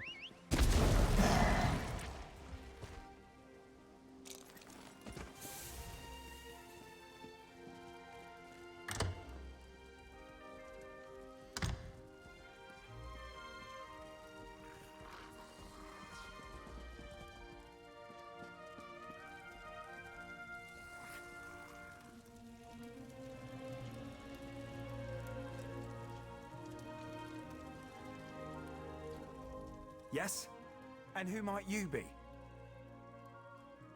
Yes? And who might you be?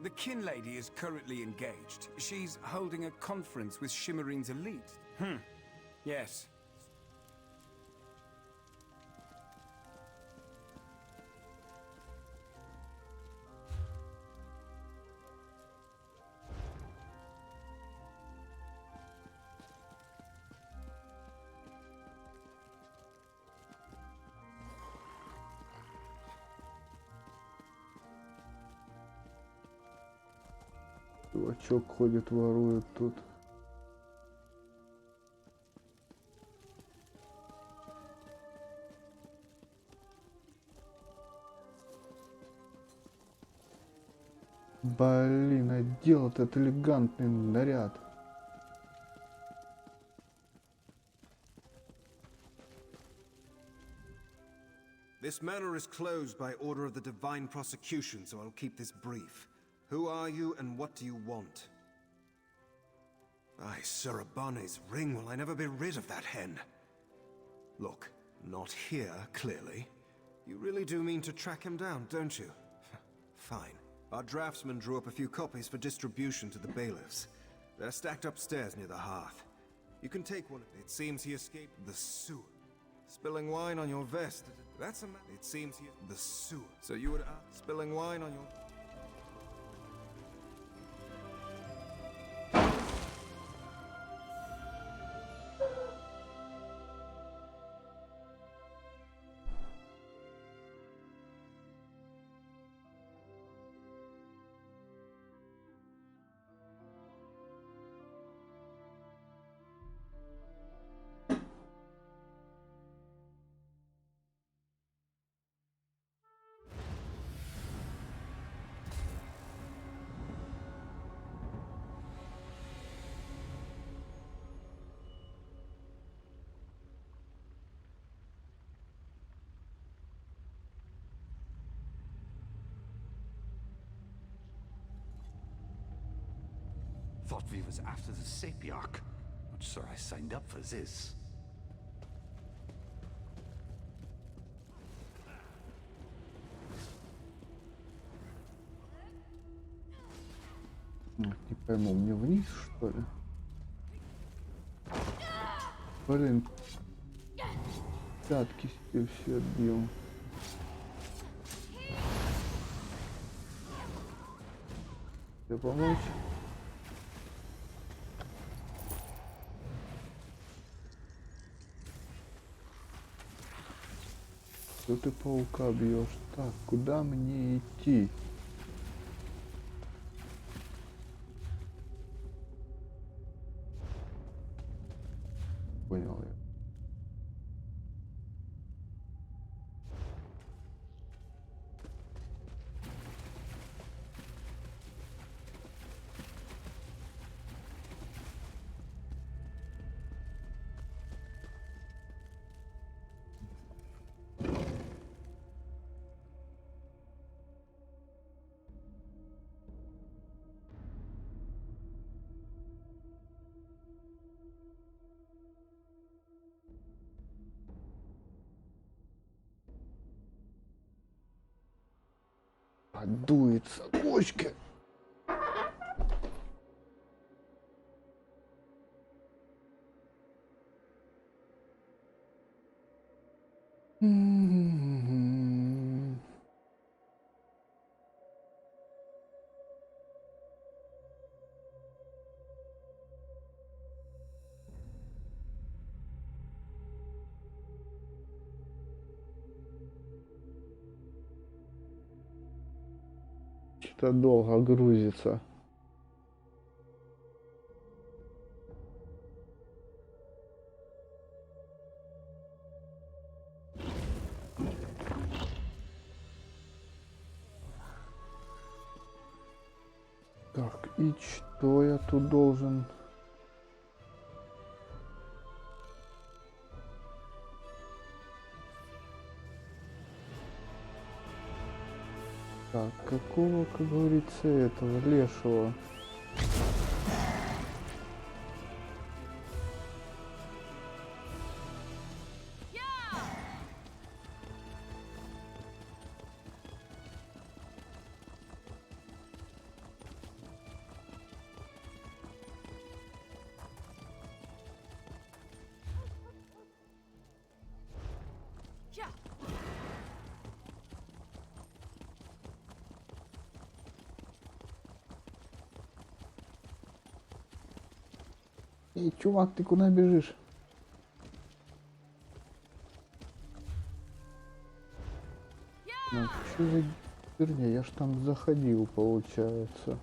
The kin lady is currently engaged. She's holding a conference with Shimmerine's elite. Yes. Чувачок ходит, ворует тут. Блин, одел этот элегантный наряд. This manor is closed by order of the divine prosecution, so I'll keep this brief. Who are you and what do you want? Aye, Surabane's ring. Will I never be rid of that hen? Look, not here, clearly. You really do mean to track him down, don't you? Fine. Our draftsman drew up a few copies for distribution to the bailiffs. They're stacked upstairs near the hearth. You can take one. It seems he escaped the sewer. Spilling wine on your vest. That's a... It seems he... The sewer. So you would... spilling wine on your... Thought we was after the Sapiarch. Not sure I signed up for this. Не пойму, мне вниз, что ли? Блин. Пятки себе все отбил. Тебе помочь? Что ты паука бьешь? Так, куда мне идти? Понял я. Дуется бочка. Что-то долго грузится. Так, и что я тут должен? Так, какого, как говорится, этого лешего? Эй, чувак, ты куда бежишь? Ну, что за херня? Я ж там заходил, получается.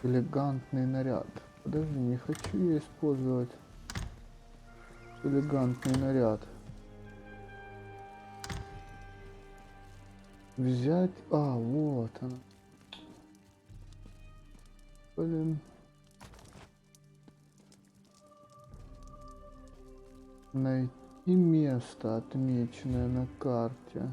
Элегантный наряд. Подожди, не хочу я использовать элегантный наряд. Взять... А, вот она. Блин. Найти место, отмеченное на карте.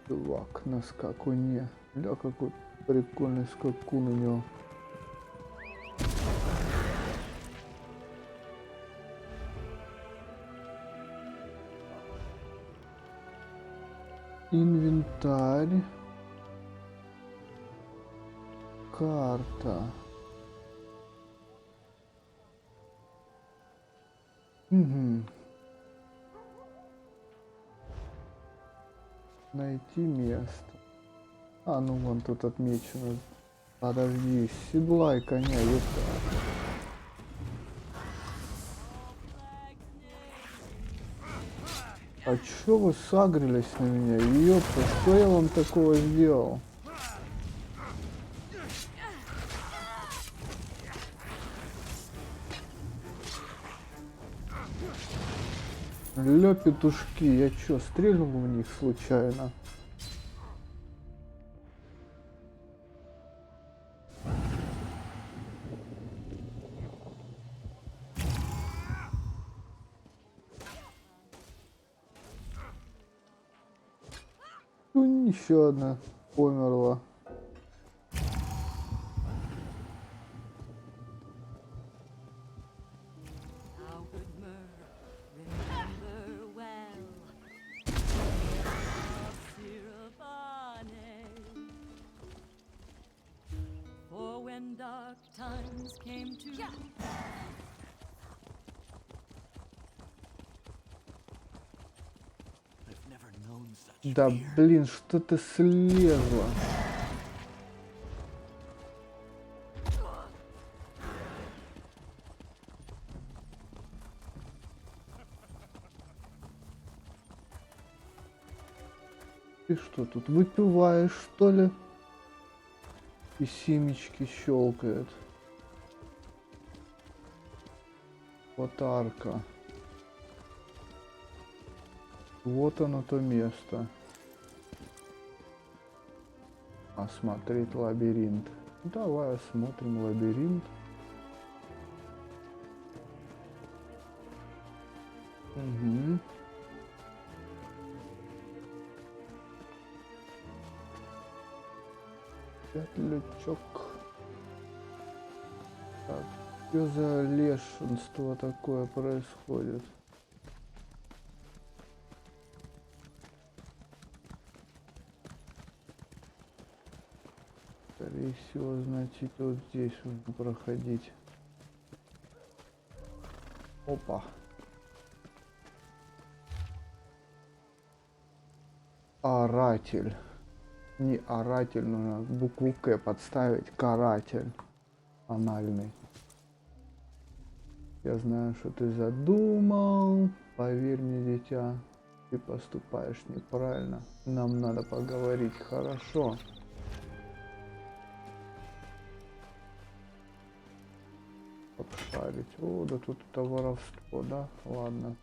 Чувак на скакуне. Бля, какой прикольный скакун у него. Инвентарь. Карта. Угу. Найти место. А, ну вон тут отмечено. Подожди, седлай коня, ёпта. А чё вы сагрились на меня? Ёпта, что я вам такого сделал? Ля, петушки, я чё, стрельнул в них случайно? Еще одна померла. Да блин, что ты слезла? Ты что тут выпиваешь, что ли? И семечки щелкают. Вот арка. Вот оно то место. Осмотреть лабиринт. Давай осмотрим лабиринт. Угу. Петлячок. Так, что за лешенство такое происходит? Скорее всего, значит, вот здесь нужно проходить. Опа. Оратель. Не оратель, нужно букву К подставить. Каратель. Анальный. Я знаю, что ты задумал. Поверь мне, дитя. Ты поступаешь неправильно. Нам надо поговорить. Хорошо. Обшарить. О, да тут это воровство, да? Ладно.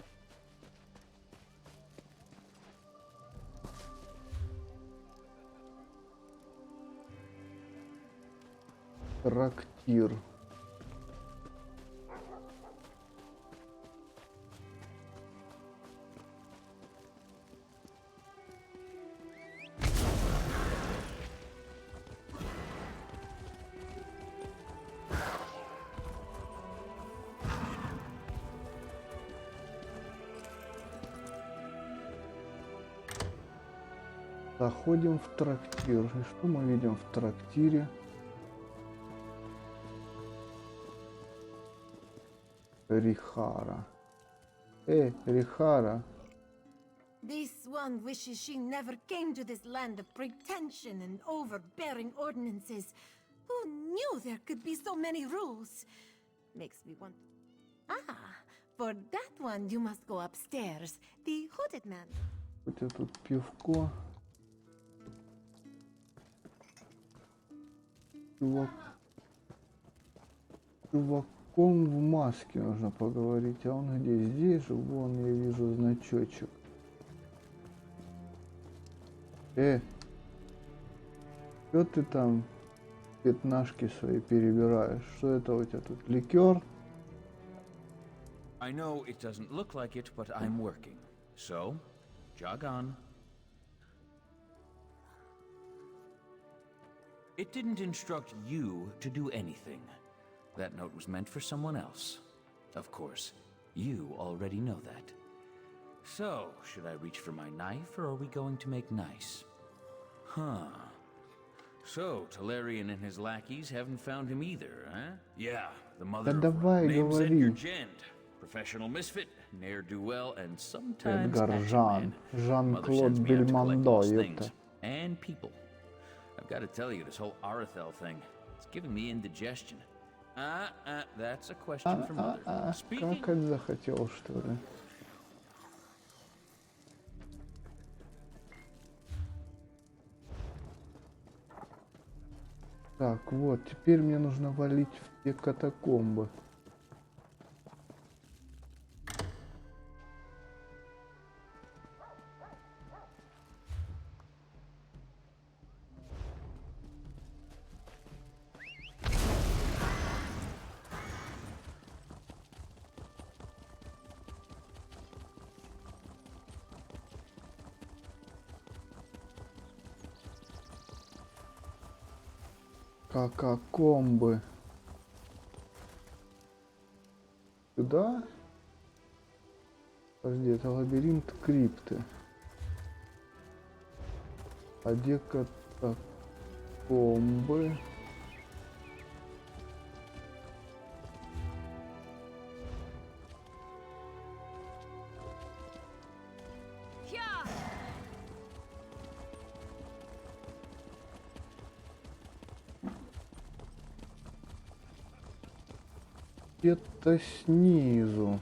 Трактир. Заходим в трактир. И что мы видим в трактире? Рихара. Рихара. This one wishes she never came to this land of pretension and overbearing ordinances. Who knew there could be so many rules? Makes me want... Ah, for that one you must go upstairs. The hooded man. У тебя тут пивко. Чуваком в маске нужно поговорить. А он где? Здесь же, вон я вижу значочек. Что ты там пятнашки свои перебираешь? Что это у тебя тут? Ликер? I know it doesn't look like it, but I'm working. So, jog on. It didn't instruct you to do anything. That note was meant for someone else. Of course, you already know that. So, should I reach for my knife, or are we going to make nice? Huh. So, Talarian and his lackeys haven't found him either, huh? Yeah, the mother Да давай, name's говори. Edgar Gent. Professional misfit, ne'er-do-well, and sometimes Эдгар action Жан. man. Жан-Клод Бельмондо, Things ёпта. and people. I've got to tell you, this whole Arathel thing, it's giving me indigestion. That's a question for mother. Speaking... Какать захотел, что ли? Так, вот, теперь мне нужно валить в те катакомбы. Какакомбы. Сюда? Подожди, это лабиринт крипты. А где катакомбы? Где-то снизу.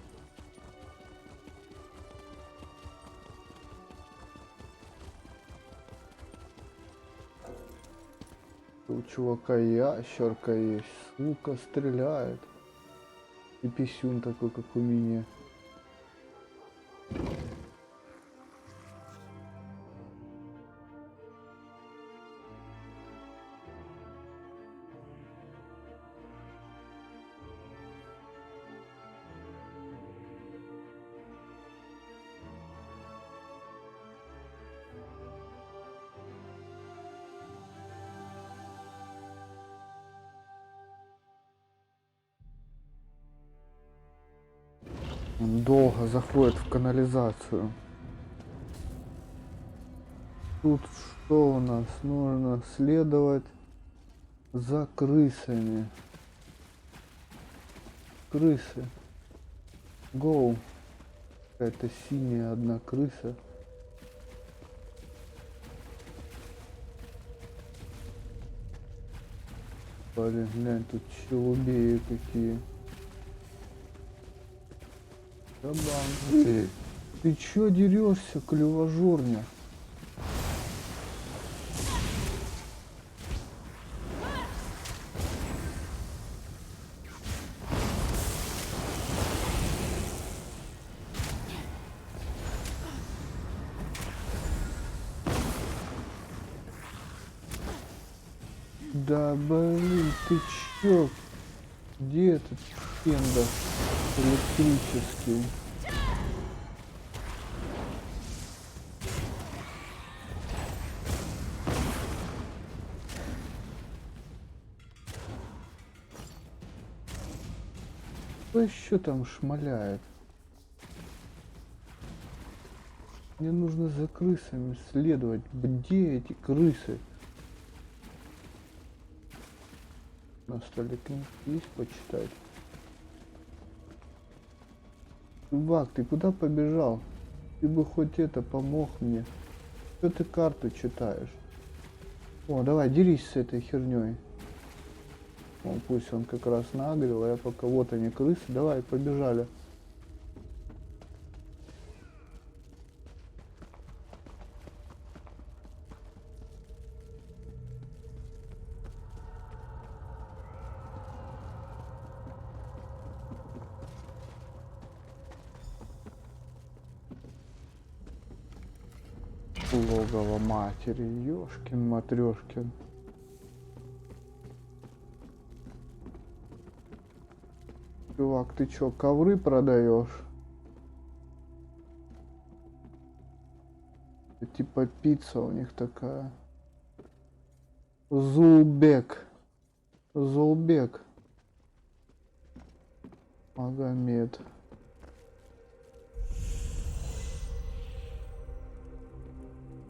У чувака ящерка есть, сука, стреляет. И писюн такой, как у меня. Он долго заходит в канализацию. Тут что у нас? Нужно следовать за крысами. Крысы. Гоу. Это синяя одна крыса. Блин, глянь, тут челубеи какие. Кабан. Ты чё дерешься, клювожорня? Да блин, ты чё? Где этот фендер электрический? Кто еще там шмаляет? Мне нужно за крысами следовать. Где эти крысы? На столе книг есть почитать. Чувак, ты куда побежал? Ты бы хоть это помог мне. Что ты карту читаешь? О, давай, дерись с этой херней. О, пусть он как раз нагрел, а я пока... Вот они, крысы. Давай, побежали. Логово матери, ёшкин матрёшкин. Чувак, ты чё, ковры продаешь? Типа пицца у них такая. Зулбек. Зулбек. Магомед.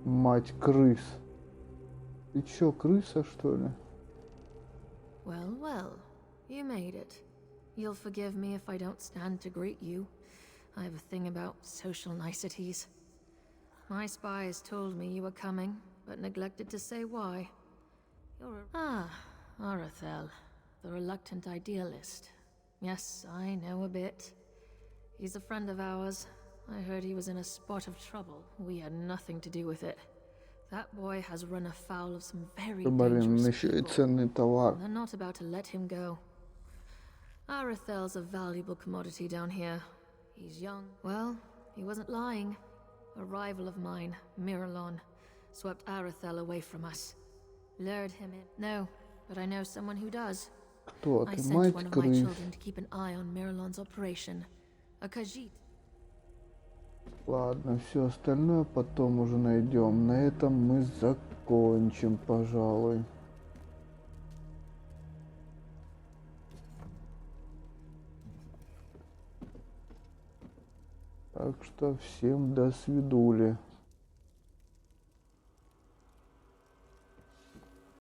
Мать крыс. Ты чё, крыса, что ли? Well, well, you made it. You'll forgive me if I don't stand to greet you. I have a thing about social niceties. My spies told me you were coming, but neglected to say why. Arathel, the reluctant idealist. Yes, I know a bit. He's a friend of ours. I heard he was in a spot of trouble. We had nothing to do with it. That boy has run afoul of some very dangerous people. They're not about to let him go. Arathel's a valuable commodity down here. He's young. Well, he wasn't lying. A rival of mine, Miralon, swept Arathel away from us. Lured him in. No, but I know someone who does. I sent one of my children to keep an eye on Miralon's operation. A Khajiit. Ладно, все остальное потом уже найдем. На этом мы закончим, пожалуй. Так что всем до свидули.